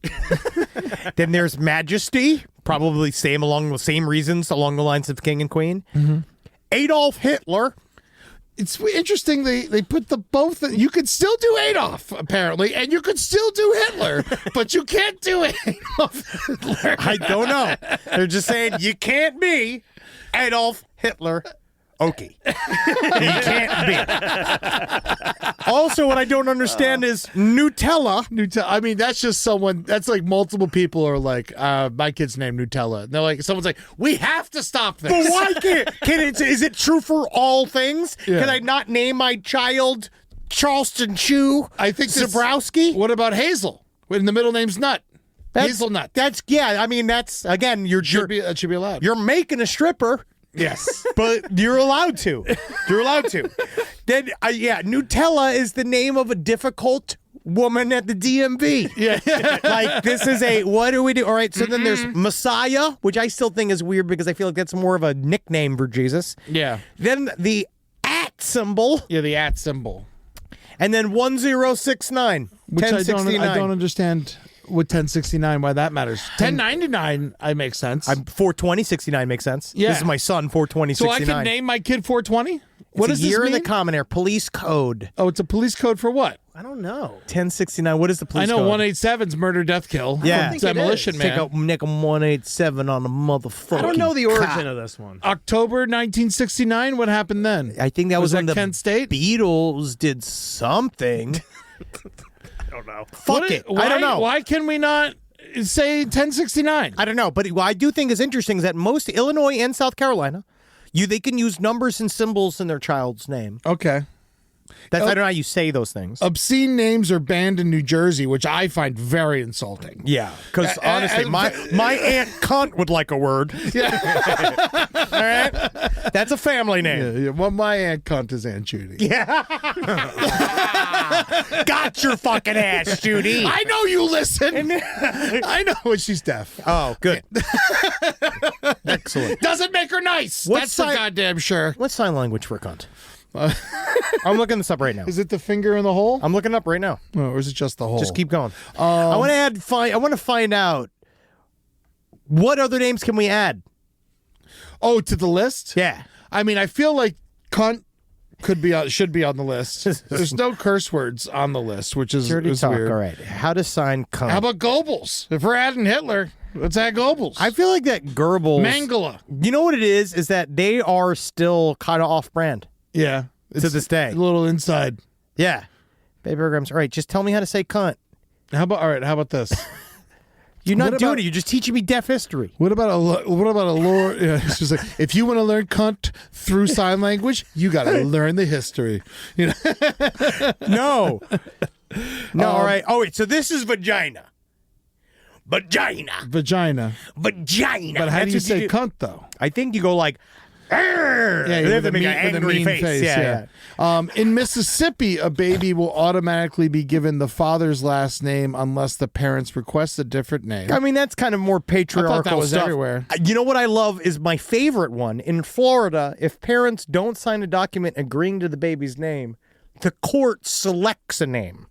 Then there's Majesty, probably along the same reasons along the lines of King and Queen. Mm-hmm. Adolf Hitler. It's interesting they put the both. You could still do Adolf, apparently, and you could still do Hitler, but you can't do Adolf Hitler. I don't know. They're just saying you can't be Adolf Hitler. Okay. You can't be. Also, what I don't understand is Nutella. I mean, that's just someone. That's like multiple people are like, my kid's named Nutella. And they're like, someone's like, we have to stop this. But why can't is it true for all things? Yeah. Can I not name my child Charleston Chew? I think Zabrowski. What about Hazel? When the middle name's Nut. Hazelnut. That's again, That should be allowed. You're making a stripper. Yes. But you're allowed to. Then, Nutella is the name of a difficult woman at the DMV. Yeah. Like, this is what do we do? All right, so then there's Messiah, which I still think is weird because I feel like that's more of a nickname for Jesus. Yeah. Then the @ symbol. Yeah, the @ symbol. And then 1069. Which 1069. I don't understand with 1069 why that matters. 1099, I make sense. 42069 makes sense. Yeah. This is my son, 42069. So I can name my kid 420? What does a year this mean? in the common era. Police code. Oh, it's a police code for what? I don't know. 1069. What is the police I know code? 187's murder, death, kill. Yeah. From Demolition Man. Take out Nick 187 on a motherfucker. I don't know the origin of this one. October 1969. What happened then? I think that was when the Kent State? Beatles did something. I don't know. Fuck it. I don't know. Why can we not say 1069. I don't know, but what I do think is interesting is that most Illinois and South Carolina, they can use numbers and symbols in their child's name. Okay. I don't know how you say those things. Obscene names are banned in New Jersey, which I find very insulting. Yeah, because honestly, my Aunt Cunt would like a word. Yeah. All right? That's a family name. Yeah. Well, my Aunt Cunt is Aunt Judy. Yeah. Got your fucking ass, Judy. I know you listen. I know when she's deaf. Oh, good. Excellent. Doesn't make her nice. That's for goddamn sure. What's sign language for cunt? I'm looking this up right now. Is it the finger in the hole? I'm looking up right now. Or is it just the hole? Just keep going. I want to find out what other names can we add. Oh, to the list? Yeah. I mean, I feel like cunt should be on the list. There's no curse words on the list, which is Dirty talk. weird. All right. How to sign cunt? How about Goebbels? If we're adding Hitler, let's add Goebbels. I feel like that Goebbels. Mangala. You know what it is? Is that they are still kind of off-brand. Yeah. To this day. A little inside. Yeah. Baby Grams. All right, just tell me how to say cunt. How about this? You're not What doing about- it. You're just teaching me deaf history. What about a lore? Yeah, it's just like, if you want to learn cunt through sign language, you got to learn the history. You know? No. No, all right. Oh, wait. So this is vagina. Vagina. Vagina. Vagina. But how do That's you what say cunt, though? I think you go like, "Arr!" Yeah, They have with to a make mean, an with a angry mean face. Yeah. In Mississippi, a baby will automatically be given the father's last name unless the parents request a different name. I mean, that's kind of more patriarchal was stuff. everywhere. You know what I love is my favorite one. In Florida, if parents don't sign a document agreeing to the baby's name, the court selects a name.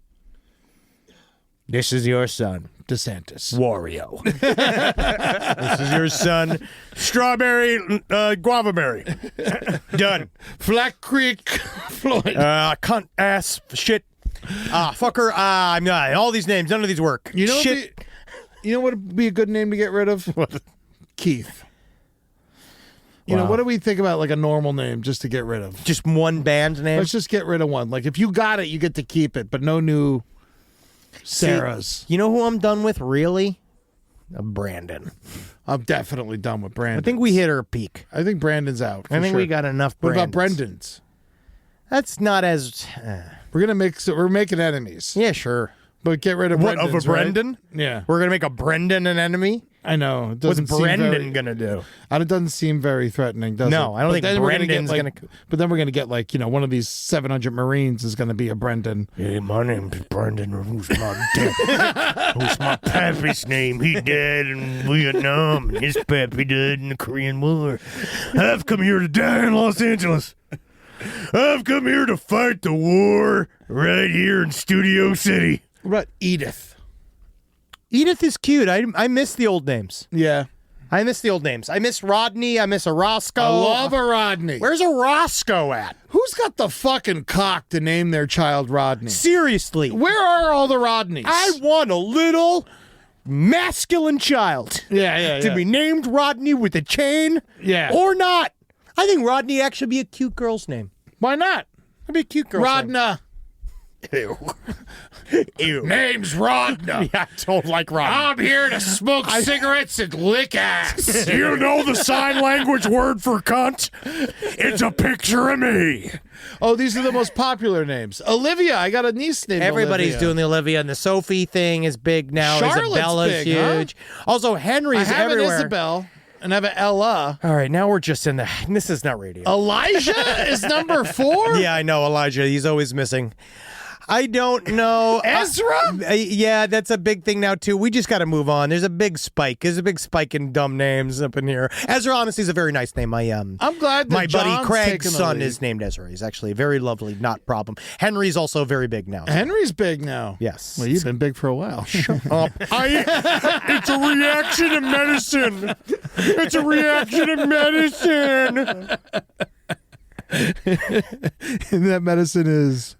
This is your son, DeSantis. Wario. This is your son, Strawberry Guava Berry. Done. Flat Creek, Floyd. Cunt, ass, shit, fucker, I'm not. All these names, none of these work. You know, shit. you know what would be a good name to get rid of? Keith. You know, Wow. what do we think about like a normal name just to get rid of? Just one band name. Let's just get rid of one. Like if you got it, you get to keep it, but no new Sarahs. You know who I'm done with, really? Brandon. I'm definitely done with Brandon. I think we hit our peak. I think Brandon's out. I think for we sure. got enough What about Brandons. Brendan's? That's not as... We're making enemies. yeah, sure. But get rid of What, Brendan's, of a right? Brendan? Yeah. We're going to make a Brendan an enemy? I know. It What's doesn't seem Brendan going to do? It doesn't seem very threatening, does it? No, I don't think then we're gonna Brendan's get, going to... But then we're going to get like, one of these 700 Marines is going to be a Brendan. Hey, my name's Brendan. Who's my dad? Who's my pappy's name? He died in Vietnam, and his pappy died in the Korean War. I've come here to die in Los Angeles. I've come here to fight the war right here in Studio City. What about Edith? Edith is cute. I miss the old names. Yeah. I miss the old names. I miss Rodney. I miss a Roscoe. I love a Rodney. Where's a Roscoe at? Who's got the fucking cock to name their child Rodney? Seriously. Where are all the Rodneys? I want a little masculine child Yeah. to be named Rodney with a chain. Yeah. Or not. I think Rodney actually be a cute girl's name. Why not? It'd be a cute girl's name. Rodna. Ew. Ew. Name's Rodna. Yeah, I don't like Rodney. I'm here to smoke cigarettes and lick ass. You know the sign language word for cunt? It's a picture of me. Oh, these are the most popular names. Olivia. I got a niece named Everybody's Olivia. doing the Olivia, and the Sophie thing is big now. Charlotte's Isabella's big, huh? huge. Also, I Henry's have everywhere. an Isabel and I have an Ella. All right, now we're just in the... This is not radio. Elijah is number 4? Yeah, I know, Elijah. He's always missing. I don't know. Ezra? Yeah, that's a big thing now, too. We just got to move on. There's a big spike. There's a big spike in dumb names up in here. Ezra, honestly, is a very nice name. I'm glad that my buddy John's Craig's taking the son lead. is named Ezra. He's actually very lovely, not problem. Henry's also very big now. Henry's big now. Yes. Well, you've been big for a while. It's a reaction to medicine. It's a reaction to medicine. And that medicine is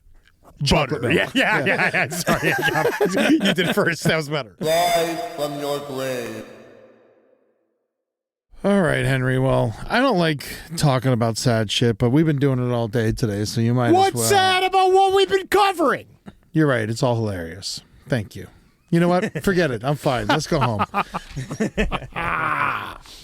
Butter. Yeah. Sorry, you did first. That was better. Rise from your grave. All right, Henry. Well, I don't like talking about sad shit, but we've been doing it all day today, so you might as What's well. sad about what we've been covering? You're right. It's all hilarious. Thank you. You know what? Forget it. I'm fine. Let's go home.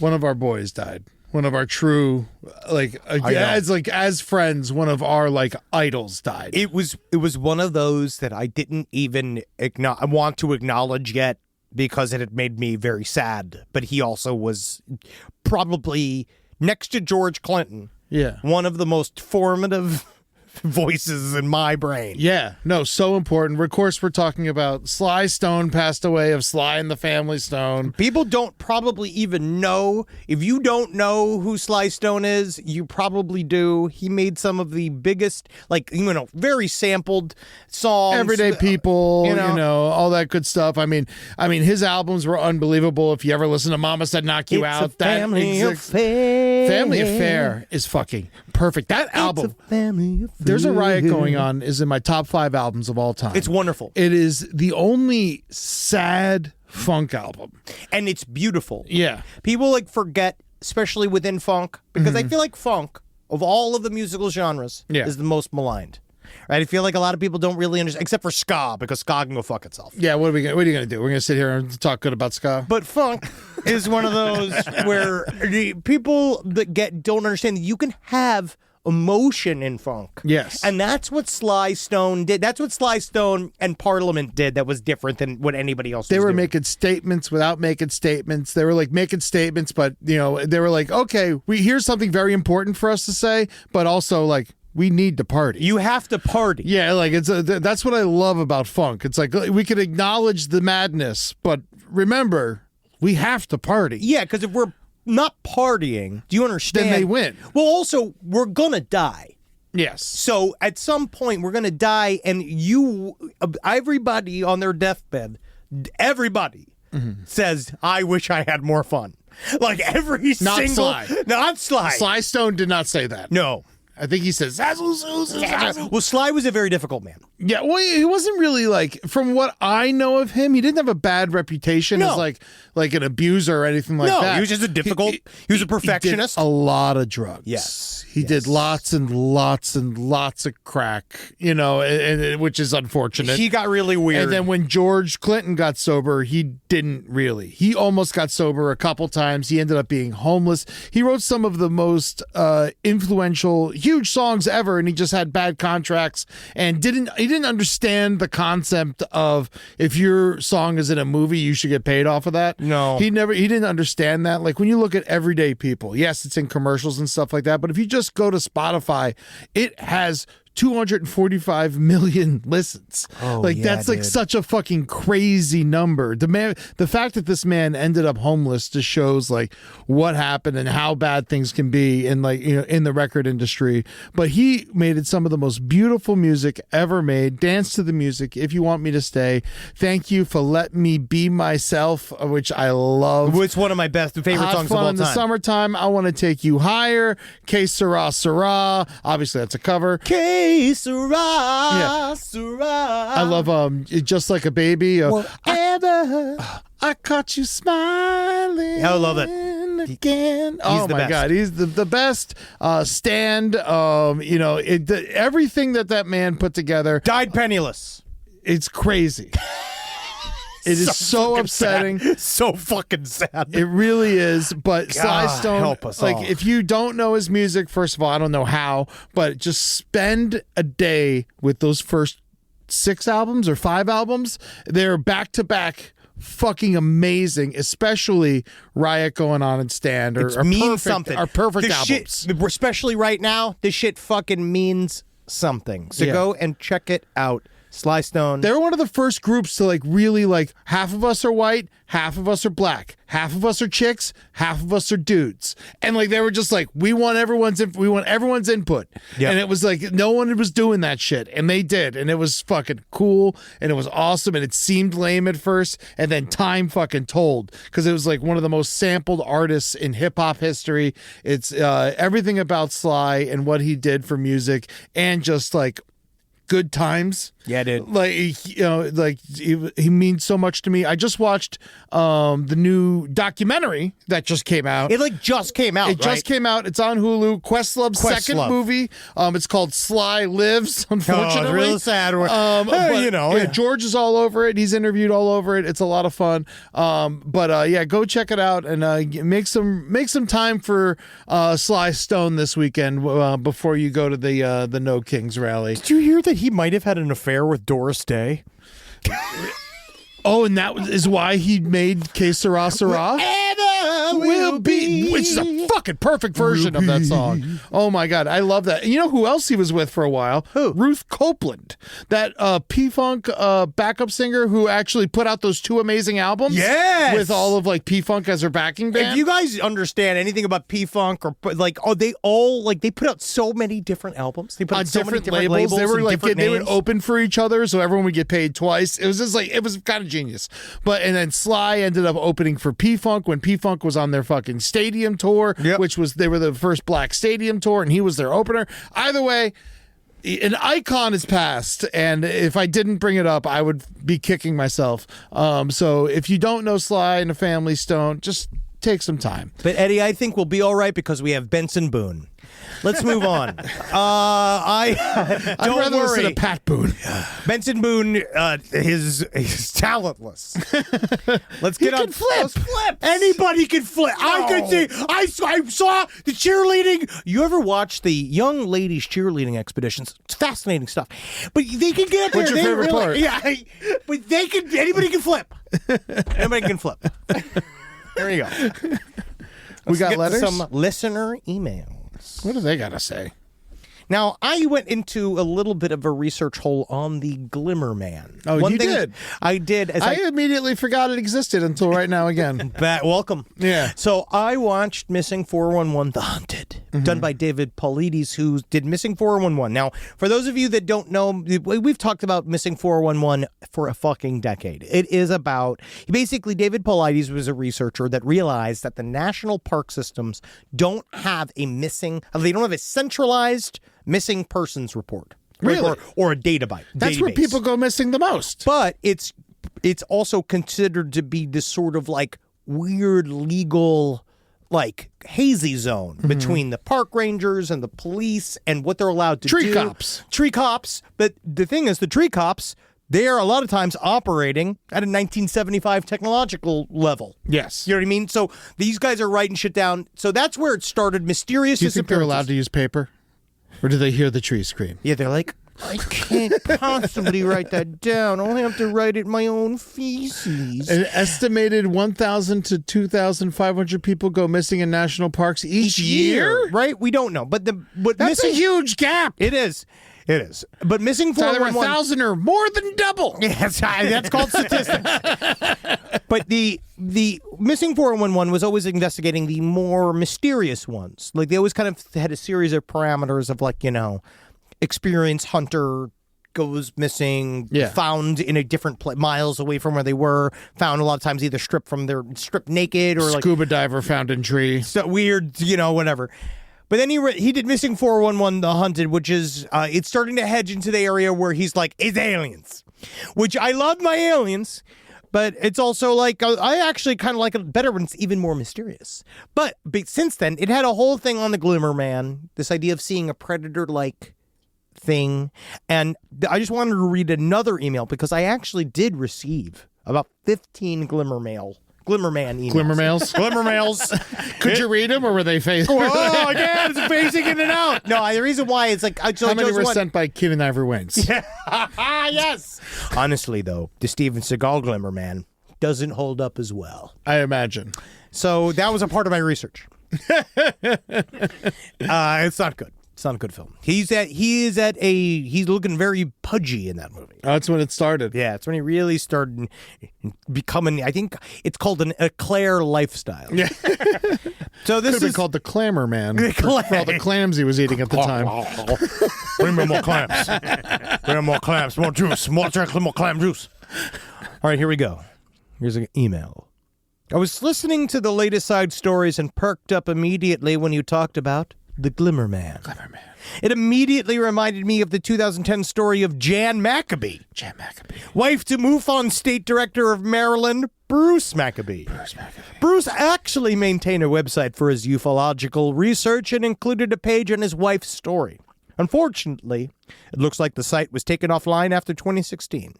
One of our boys died. One of our true, as friends, one of our idols died. It was one of those that I didn't even want to acknowledge yet because it had made me very sad. But he also was probably next to George Clinton. Yeah. One of the most formative voices in my brain. Yeah, no, so important. Of course, we're talking about Sly Stone passed away of Sly and the Family Stone. People don't probably even know. If you don't know who Sly Stone is, you probably do. He made some of the biggest, very sampled songs. Everyday People, you know. all that good stuff. I mean, his albums were unbelievable. If you ever listen to Mama Said Knock You It's Out, a family affair. Family Affair is fucking perfect. That album. It's a family affair. There's a Riot Going On is in my top 5 albums of all time. It's wonderful. It is the only sad funk album. And it's beautiful. Yeah. People forget, especially within funk, because I feel like funk, of all of the musical genres, is the most maligned. Right? I feel like a lot of people don't really understand, except for ska, because ska can go fuck itself. Yeah, what are you going to do? We're going to sit here and talk good about ska? But funk is one of those where the people that don't understand that you can have emotion in funk. Yes. And that's what Sly Stone did. That's what Sly Stone and Parliament did that was different than what anybody else They was were doing. making statements without making statements. They were making statements, but they were okay, here's something very important for us to say, but also we need to party. You have to party. Yeah, that's what I love about funk. It's we can acknowledge the madness, but remember, we have to party. Yeah, because if we're not partying, do you understand? Then they win. Well, also, we're gonna die. Yes. So at some point, we're gonna die, and everybody on their deathbed, everybody says, "I wish I had more fun." Every Not single, Sly. not Sly. Sly Stone did not say that. No. I think he says, Well, Sly was a very difficult man. yeah, well, he wasn't really from what I know of him, he didn't have a bad reputation No. as an abuser or anything like No, that. he was just a difficult, he was a perfectionist. He did a lot of drugs. Yes, He did lots and lots and lots of crack, which is unfortunate. He got really weird. And then when George Clinton got sober, he didn't really. He almost got sober a couple times. He ended up being homeless. He wrote some of the most influential, huge songs ever, and he just had bad contracts and he didn't understand the concept of if your song is in a movie, you should get paid off of that. No. He didn't understand that. When you look at Everyday People, yes, it's in commercials and stuff like that, but if you just go to Spotify, it has 245 million listens. That's dude. such a fucking crazy number. The fact that this man ended up homeless just shows what happened and how bad things can be in in the record industry. But he made it some of the most beautiful music ever made. Dance to the Music, If You Want Me to Stay. Thank You for Letting Me Be Myself, which I love. It's one of my favorite Hot songs Fun of all in the time. Summertime. I Want to Take You Higher. Que Sera Sera. Obviously, that's a cover. Sera, Sera. I love Just Like a Baby. Whatever. I caught you smiling. I love it. Again. Oh the my best. God, he's the best. Stand. Everything that man put together. Died penniless. It's crazy. It is so fucking upsetting. sad. So fucking sad. It really is. But Sly God, Stone, help us all. if you don't know his music, first of all, I don't know how, but just spend a day with those first 6 albums or 5 albums. They're back to back. Fucking amazing, especially Riot Going On and Stand are means perfect, something. are perfect This albums. shit, especially right now, this shit fucking means something. So Yeah. go and check it out. Sly Stone. They're one of the first groups to really half of us are white, half of us are black, half of us are chicks, half of us are dudes, and they were just we want everyone's input. Yeah. And it was no one was doing that shit, and they did, and it was fucking cool, and it was awesome, and it seemed lame at first, and then time fucking told because it was one of the most sampled artists in hip hop history. It's everything about Sly and what he did for music, and just Good Times. Yeah, dude. Like, he means so much to me. I just watched the new documentary that just came out. It just came out. It just came out. It's on Hulu. Questlove's second movie. It's called Sly Lives. Unfortunately, real sad. George is all over it. He's interviewed all over it. It's a lot of fun. Go check it out and make some time for Sly Stone this weekend before you go to the No Kings rally. Did you hear that he might have had an affair with Doris Day? Oh, and that is why he made Que Sera Sera? Will be, which is a fucking perfect version of that song. Oh my God, I love that. And you know who else he was with for a while? Who? Ruth Copeland, that P-Funk backup singer who actually put out those 2 amazing albums. Yes! With all of P-Funk as her backing band. If you guys understand anything about P-Funk or they put out so many different albums. They put out so many different labels. They were they would names. open for each other, so everyone would get paid twice. It was just it was kind of genius. And then Sly ended up opening for P-Funk when P-Funk was on their fucking stadium tour, which was they were the first Black Stadium tour, and he was their opener. Either way, an icon is passed, and if I didn't bring it up, I would be kicking myself. So if you don't know Sly and the Family Stone, just take some time. But Eddie, I think we'll be all right because we have Benson Boone. Let's move on. I'd rather listen to worry. Pat Boone. Benson Boone is talentless. Let's get on. Flip. Anybody can flip. I could see. I saw the cheerleading. You ever watch the young ladies cheerleading expeditions? It's fascinating stuff. But they can get up there. What's your favorite part? Yeah, but they can. Anybody can flip. Anybody can flip. There you go. We got get letters? some listener emails. What do they got to say? Now, I went into a little bit of a research hole on the Glimmer Man. Oh, you did? I did. I immediately forgot it existed until right now again. Welcome. Yeah. So I watched Missing 411 The Hunted, done by David Paulides, who did Missing 411. Now, for those of you that don't know, we've talked about Missing 411 for a fucking decade. It is about, basically, David Paulides was a researcher that realized that the national park systems don't have they don't have a centralized missing persons report. Really? Or a database. That's where people go missing the most. But it's also considered to be this sort of weird legal hazy zone between the park rangers and the police and what they're allowed to do. Tree cops. But the thing is, the tree cops, they are a lot of times operating at a 1975 technological level. Yes. You know what I mean? So these guys are writing shit down. So that's where it started. Mysterious Do you think they're disappearances. allowed to use paper? Or do they hear the tree scream? Yeah, they're like, I can't possibly write that down. I'll have to write it in my own feces. An estimated 1,000 to 2,500 people go missing in national parks each year? Right? We don't know. But That's a huge gap. It is. It is. But Missing It's either 411... 1,000 or more than double. Yes, that's called statistics. But the Missing 411 was always investigating the more mysterious ones. They always kind of had a series of parameters of experience hunter goes missing, found in a different miles away from where they were, found a lot of times either stripped naked or Scuba diver found in tree. so weird, whatever. But then he did Missing 411 The Hunted, which is, it's starting to hedge into the area where he's it's aliens. Which I love my aliens, but it's also I actually kind of like it better when it's even more mysterious. But since then, it had a whole thing on the Glimmer Man, this idea of seeing a predator-like thing. And I just wanted to read another email because I actually did receive about 15 Glimmer Man emails. Glimmer mails? Glimmer mails. Could you read them or were they facing? Oh, again, it's phasing in and out. No, the reason why is How many were sent by Keenan Ivory Waynes? Yes. Honestly, though, the Steven Seagal Glimmer Man doesn't hold up as well. I imagine. So that was a part of my research. It's not good. It's not a good film. He's looking very pudgy in that movie. Oh, that's when it started. Yeah, it's when he really started becoming, I think it's called an eclair lifestyle. Yeah. So this Could have been called the Clamor Man for all the clams he was eating at the time. Bring me more clams. Bring me more clams. More juice. More clam juice. All right, here we go. Here's an email. I was listening to the latest side stories and perked up immediately when you talked about the Glimmer Man. It immediately reminded me of the 2010 story of Jan Maccabee. Wife to MUFON State Director of Maryland, Bruce Maccabee. Bruce actually maintained a website for his ufological research and included a page on his wife's story. Unfortunately, it looks like the site was taken offline after 2016.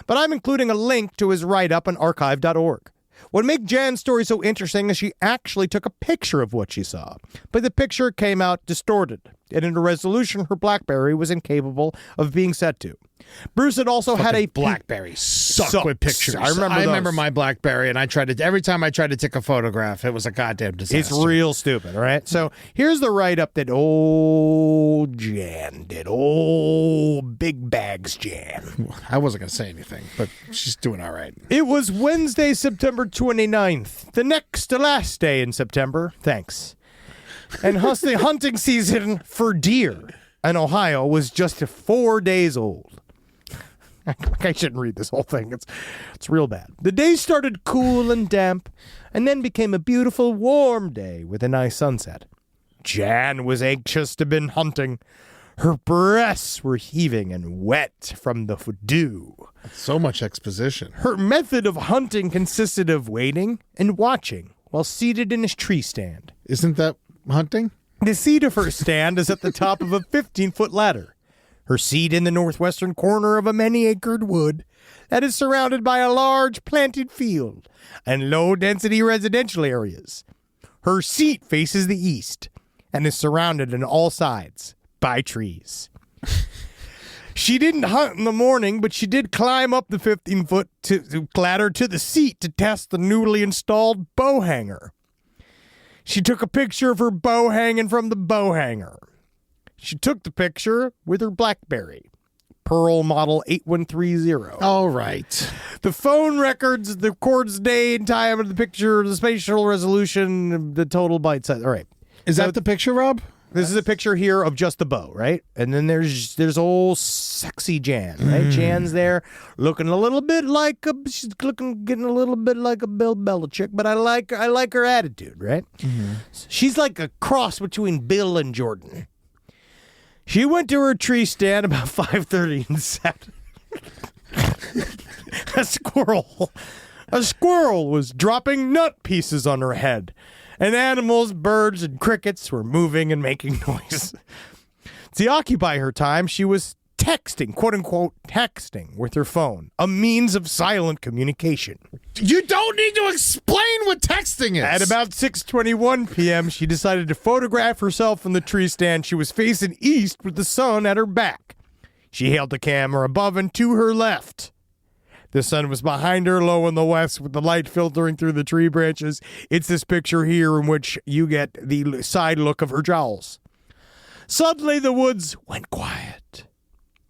But I'm including a link to his write-up on archive.org. What made Jan's story so interesting is she actually took a picture of what she saw, but the picture came out distorted, and in a resolution her BlackBerry was incapable of being set to. Bruce had also had a BlackBerry suck with pictures. I remember my BlackBerry, and every time I tried to take a photograph, it was a goddamn disaster. It's real stupid, right? So here's the write-up that old Jan did. Old Big Bags Jan. I wasn't going to say anything, but she's doing all right. It was Wednesday, September 29th, the next to last day in September. Thanks. And hunting season for deer in Ohio was just 4 days old. I shouldn't read this whole thing. It's real bad. The day started cool and damp, and then became a beautiful, warm day with a nice sunset. Jan was anxious to begin hunting. Her breasts were heaving and wet from the dew. So much exposition. Her method of hunting consisted of waiting and watching while seated in a tree stand. Isn't that hunting? The seat of her stand is at the top of a 15-foot ladder. Her seat in the northwestern corner of a many-acred wood that is surrounded by a large planted field and low-density residential areas. Her seat faces the east and is surrounded on all sides by trees. She didn't hunt in the morning, but she did climb up the 15-foot ladder to the seat to test the newly installed bow hanger. She took a picture of her bow hanging from the bow hanger. She took the picture with her BlackBerry, Pearl Model 8130. All right. The phone records the day and time of the picture, the spatial resolution, the total byte size. All right. Is that the picture, Rob? This is a picture here of just the bow, right? And then there's old sexy Jan, right? Jan's there looking a little bit like getting a little bit like a Bill Belichick, but I like her attitude, right? Mm-hmm. She's like a cross between Bill and Jordan. She went to her tree stand about 5:30 and sat. A squirrel was dropping nut pieces on her head, and animals, birds, and crickets were moving and making noise. To occupy her time, she was texting, quote-unquote texting, with her phone, a means of silent communication. You don't need to explain what texting is. At about 6:21 p.m., she decided to photograph herself from the tree stand. She was facing east with the sun at her back. She held the camera above and to her left. The sun was behind her, low in the west, with the light filtering through the tree branches. It's this picture here in which you get the side look of her jowls. Suddenly, the woods went quiet.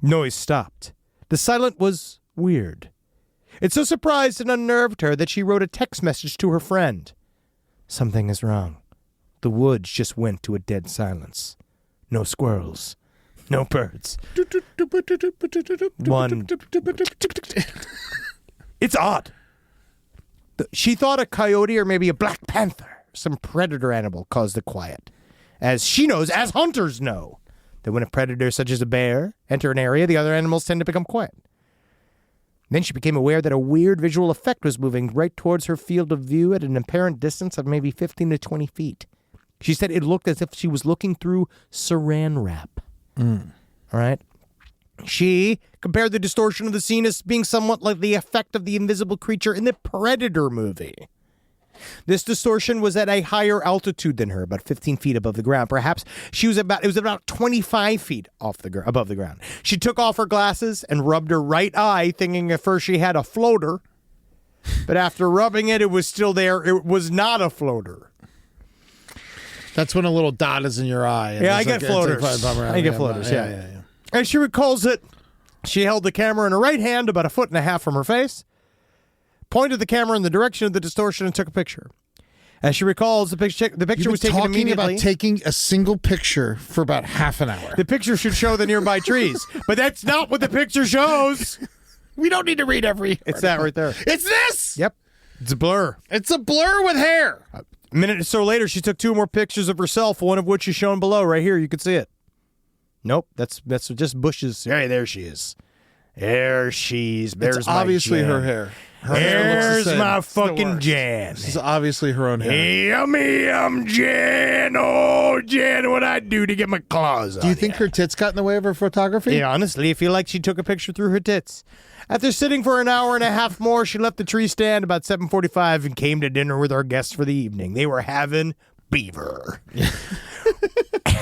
Noise stopped. The silence was weird. It so surprised and unnerved her that she wrote a text message to her friend. Something is wrong. The woods just went to a dead silence. No squirrels. No birds. One. It's odd. She thought a coyote or maybe a black panther, some predator animal, caused the quiet. As she knows, as hunters know, that when a predator such as a bear enter an area, the other animals tend to become quiet. Then she became aware that a weird visual effect was moving right towards her field of view at an apparent distance of maybe 15 to 20 feet. She said it looked as if she was looking through saran wrap. All right? She compared the distortion of the scene as being somewhat like the effect of the invisible creature in the Predator movie. This distortion was at a higher altitude than her, about 15 feet above the ground. Perhaps it was about 25 feet above the ground. She took off her glasses and rubbed her right eye, thinking at first she had a floater. But after rubbing it, it was still there. It was not a floater. That's when a little dot is in your eye. Yeah, I get floaters. I get floaters, yeah. As she recalls it, she held the camera in her right hand about 1.5 feet from her face, pointed the camera in the direction of the distortion, and took a picture. As she recalls, the picture was taken immediately. Talking about taking a single picture for about half an hour. The picture should show the nearby trees, but that's not what the picture shows. We don't need to read every. It's that right there. It's this. Yep. It's a blur. It's a blur with hair. A minute or so later, she took 2 more pictures of herself, one of which is shown below. Right here, you can see it. Nope, that's just bushes. Hey, there she is. There's It's my obviously Jan. her hair. Her hair looks the There's same. my It's the fucking worst. Jan. This is obviously her own hair. Yummy, Jan. Oh, Jan, what'd I do to get my claws on Do you think her tits got in the way of her photography? Yeah, honestly, I feel like she took a picture through her tits. After sitting for an hour and a half more, she left the tree stand about 7:45 and came to dinner with our guests for the evening. They were having beaver.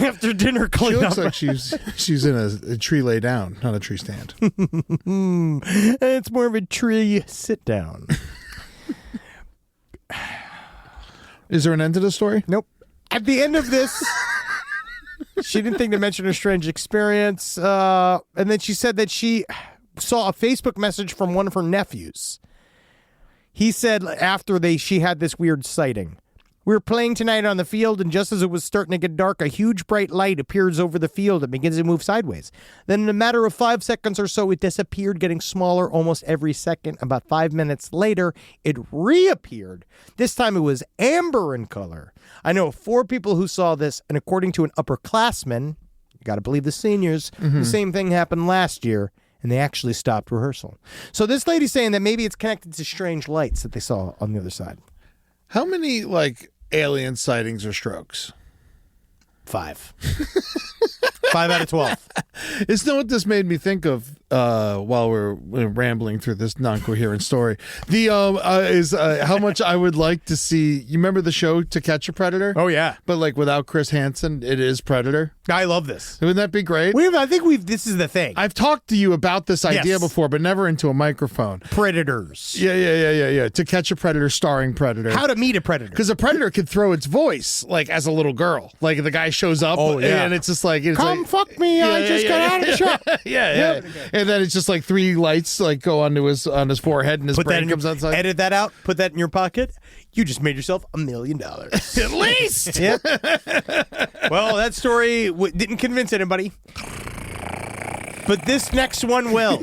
After dinner She cleanup. looks like she's in a tree lay down, not a tree stand. It's more of a tree sit down. Is there an end to the story? Nope. At the end of this, she didn't think to mention her strange experience. And then she said that she saw a Facebook message from one of her nephews. He said after she had this weird sighting. We were playing tonight on the field, and just as it was starting to get dark, a huge bright light appears over the field and begins to move sideways. Then in a matter of 5 seconds or so, it disappeared, getting smaller almost every second. About 5 minutes later, it reappeared. This time it was amber in color. I know of 4 people who saw this, and according to an upperclassman, you got to believe the seniors, the same thing happened last year, and they actually stopped rehearsal. So this lady's saying that maybe it's connected to strange lights that they saw on the other side. How many, alien sightings or strokes? 5. 5 out of 12. Isn't that what this made me think of while we're rambling through this non-coherent story? The is how much I would like to see. You remember the show To Catch a Predator? Oh, yeah. But without Chris Hansen, it is Predator. I love this. Wouldn't that be great? This is the thing. I've talked to you about this idea Yes. before, but never into a microphone. Predators. Yeah. To Catch a Predator, starring Predator. How to meet a predator. Because a predator could throw its voice as a little girl. The guy shows up, and it's just Come fuck me, I just got out of the shop. yeah. And then it's just 3 lights go onto his forehead, and his brain comes outside. Edit that out. Put that in your pocket. You just made yourself $1 million. At least. Yep. Well, that story didn't convince anybody. But this next one will.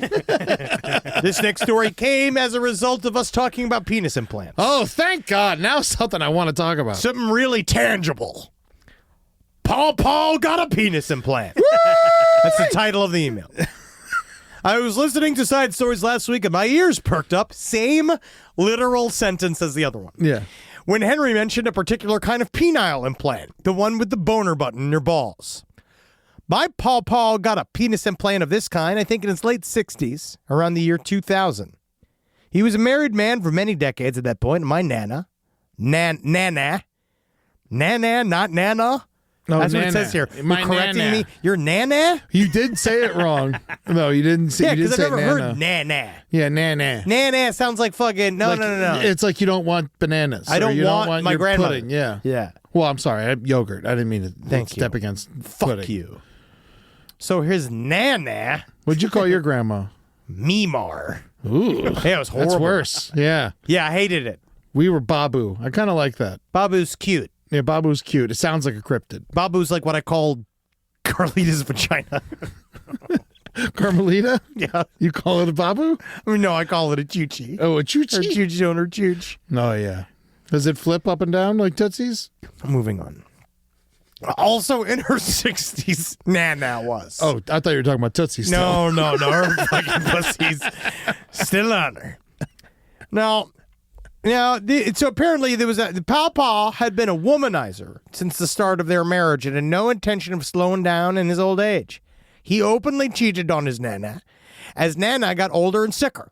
This next story came as a result of us talking about penis implants. Oh, thank God. Now something I want to talk about. Something really tangible. Paul got a penis implant. That's the title of the email. I was listening to side stories last week and my ears perked up. Same literal sentence as the other one. Yeah. When Henry mentioned a particular kind of penile implant, the one with the boner button in your balls. My Paul got a penis implant of this kind, I think in his late 60s, around the year 2000. He was a married man for many decades at that point, and my Nana, not Nana. No, That's what Nana. it says here. My You're correcting Nana. me. You're Nana? You did say it wrong. No, you didn't say. Yeah, you did because I've say never Nana. heard Nana. Yeah, Nana. Nana sounds like fucking no. It's like you don't want bananas. I or don't you want don't want my your grandmother. pudding. Yeah. Yeah. Well, I'm sorry. Yogurt. I didn't mean to Thank step you. against Fuck pudding. you. So here's Nana What'd you call your grandma? Mimar. Ooh, Yeah, it was horrible. that's worse. Yeah, Yeah, I hated it. we were Babu. I kind of like that. Babu's cute. Yeah, Babu's cute. It sounds like a cryptid. Babu's like what I called Carlita's vagina. Carmelita? Yeah. You call it a Babu? I mean, no, I call it a choochie. Oh, a Or choochie? choochie on her chooch. Oh, yeah. Does it flip up and down like Tootsie's? Moving on. Also in her 60s, Nana was. Oh, I thought you were talking about Tootsie's. No, her fucking pussy's still on her. Now, so apparently there was the Papa had been a womanizer since the start of their marriage and had no intention of slowing down in his old age. He openly cheated on his Nana as Nana got older and sicker.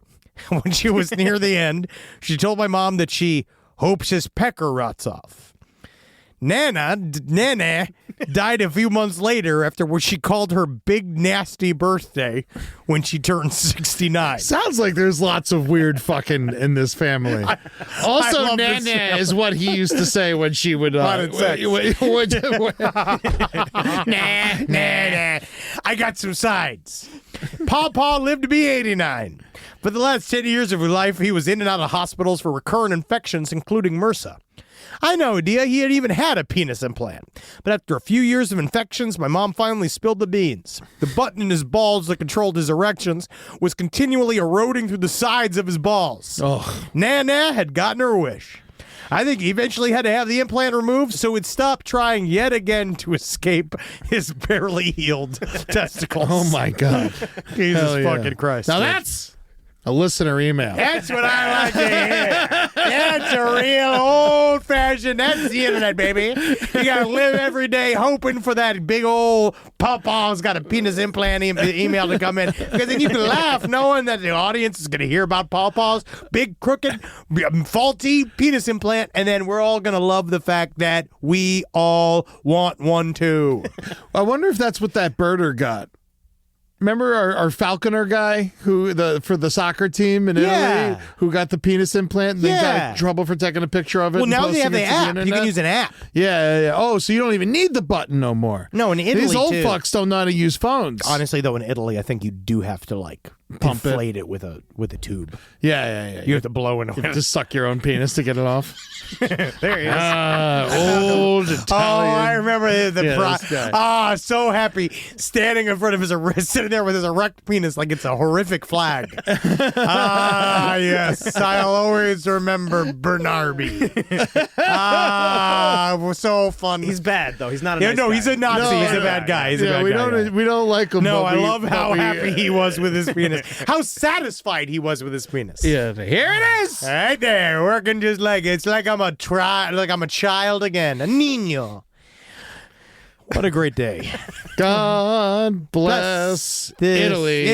When she was near the end, she told my mom that she hopes his pecker rots off. Nana died a few months later after what she called her big nasty birthday when she turned 69. Sounds like there's lots of weird fucking in this family. Also, love this Nana family. is what he used to say when she would. Wanted sex. Nah. I got some sides. Paw lived to be 89. For the last 10 years of his life, he was in and out of hospitals for recurrent infections, including MRSA. I had no idea he had even had a penis implant. But after a few years of infections, my mom finally spilled the beans. The button in his balls that controlled his erections was continually eroding through the sides of his balls. Oh. Nana had gotten her wish. I think he eventually had to have the implant removed so he'd stop trying yet again to escape his barely healed testicles. Oh my God. Jesus Hell yeah. fucking Christ. Now that's a listener email. That's what I like to hear. That's a real old-fashioned, that's the internet, baby. You gotta live every day hoping for that big old pawpaw's got a penis implant email to come in. Because then you can laugh knowing that the audience is gonna hear about pawpaw's big, crooked, faulty penis implant, and then we're all gonna love the fact that we all want one too. I wonder if that's what that birder got. Remember our falconer guy for the soccer team in Italy who got the penis implant and then got in trouble for taking a picture of it? Well, and now they posting have the it to app. internet? You can use an app. Yeah. Oh, so you don't even need the button no more. No, in Italy, these old too. fucks don't know how to use phones. Honestly, though, in Italy, I think you do have to Pump inflate it with a tube. Yeah. You have to blow into it. Just suck your own penis to get it off. There he is. Old Italian. Oh, I remember this guy. So happy, standing in front of his sitting there with his erect penis like it's a horrific flag. Yes, I'll always remember Bernarby. So fun. He's bad though. He's not a nice guy. He's a Nazi. He's a bad guy. He's a bad guy. We don't like him. No, but I love how happy he was with his penis. How satisfied he was with his penis. Yeah, here it is. Right there, working just like it's like I'm a child again, a niño. What a great day. God bless Italy.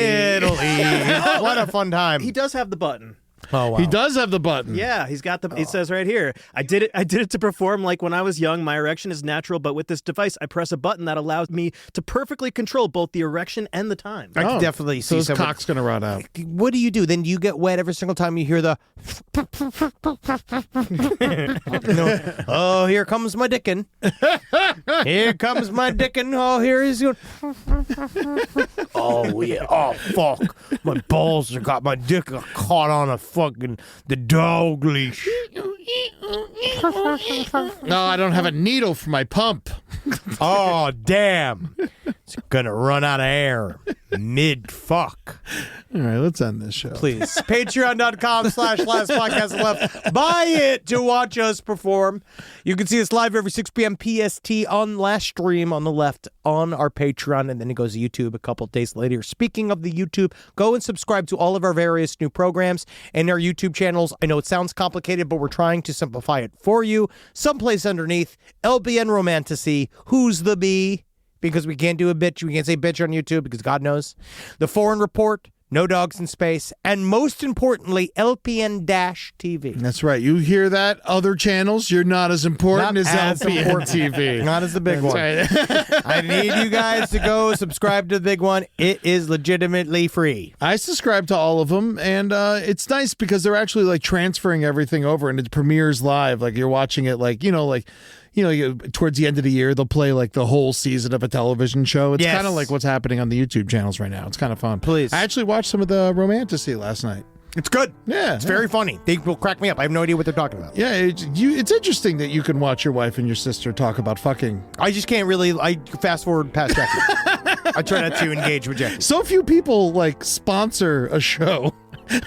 What a fun time. He does have the button. Oh, wow. He does have the button. Yeah, he's got the. It says right here. I did it to perform like when I was young. My erection is natural, but with this device, I press a button that allows me to perfectly control both the erection and the time. I can definitely see his someone. cock's gonna rot out. What do you do? Then you get wet every single time you hear the. Oh, here comes my dickin'. Here comes my dickin'. Oh, here he's going. Oh yeah. Oh fuck. My balls have got my dick caught on the dog leash. No, I don't have a needle for my pump. Oh damn. It's gonna run out of air mid-fuck. All right, let's end this show. Please. Patreon.com/Last Podcast Left. Buy it to watch us perform. You can see us live every 6 p.m. PST on last stream on the left on our Patreon, and then it goes to YouTube a couple of days later. Speaking of the YouTube, go and subscribe to all of our various new programs and our YouTube channels. I know it sounds complicated, but we're trying to simplify it for you. Someplace underneath, LBN Romantasy, Who's the Bee? Because we can't do a bitch. We can't say bitch on YouTube because God knows. The Foreign Report, No Dogs in Space, and most importantly, LPN-TV. That's right. You hear that? Other channels, you're not as important as LPN TV. Not as the big one. Right. I need you guys to go subscribe to the big one. It is legitimately free. I subscribe to all of them, and it's nice because they're actually like transferring everything over, and it premieres live. Like you're watching it, towards the end of the year, they'll play like the whole season of a television show. It's kind of like what's happening on the YouTube channels right now. It's kind of fun. Please. I actually watched some of the Romantasy last night. It's good. Yeah. It's very funny. They will crack me up. I have no idea what they're talking about. Yeah, it's interesting that you can watch your wife and your sister talk about fucking. I just can't really. I fast forward past Jackie. I try not to engage with Jackie. So few people like sponsor a show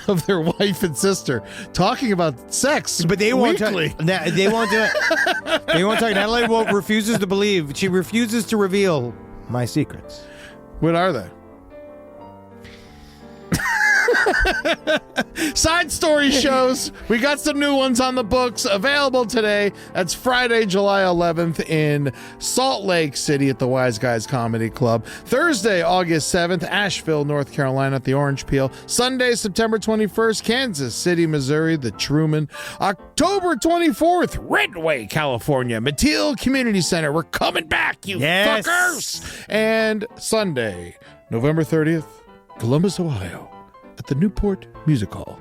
of their wife and sister talking about sex, but they won't. weekly. They won't do it. They won't talk. Natalie refuses to believe. She refuses to reveal my secrets. What are they? Side story shows. We got some new ones on the books available today. That's Friday, July 11th in Salt Lake City at the Wise Guys Comedy Club. Thursday, August 7th, Asheville, North Carolina at the Orange Peel. Sunday, September 21st, Kansas City, Missouri, the Truman. October 24th, Redway, California, Mateel Community Center. We're coming back, you fuckers. And Sunday, November 30th, Columbus, Ohio, at the Newport Music Hall,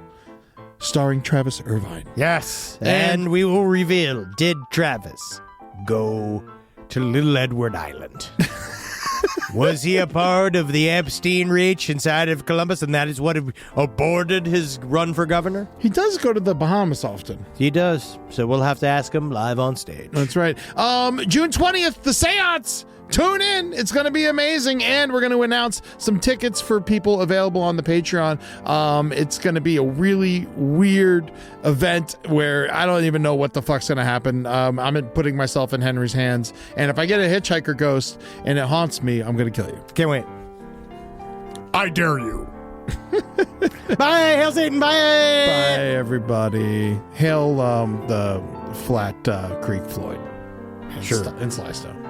starring Travis Irvine. Yes. And we will reveal, did Travis go to Little Edward Island? Was he a part of the Epstein Reach inside of Columbus, and that is what aborted his run for governor? He does go to the Bahamas often. He does. So we'll have to ask him live on stage. That's right. June 20th, the Seance. tune in. It's going to be amazing. And we're going to announce some tickets for people available on the Patreon. It's going to be a really weird event where I don't even know what the fuck's going to happen. I'm putting myself in Henry's hands. And if I get a hitchhiker ghost and it haunts me, I'm going to kill you. Can't wait. I dare you. Bye, Hail Satan. Bye. Bye, everybody. Hail the Flat Creek Floyd. Sure. And Sly Stone.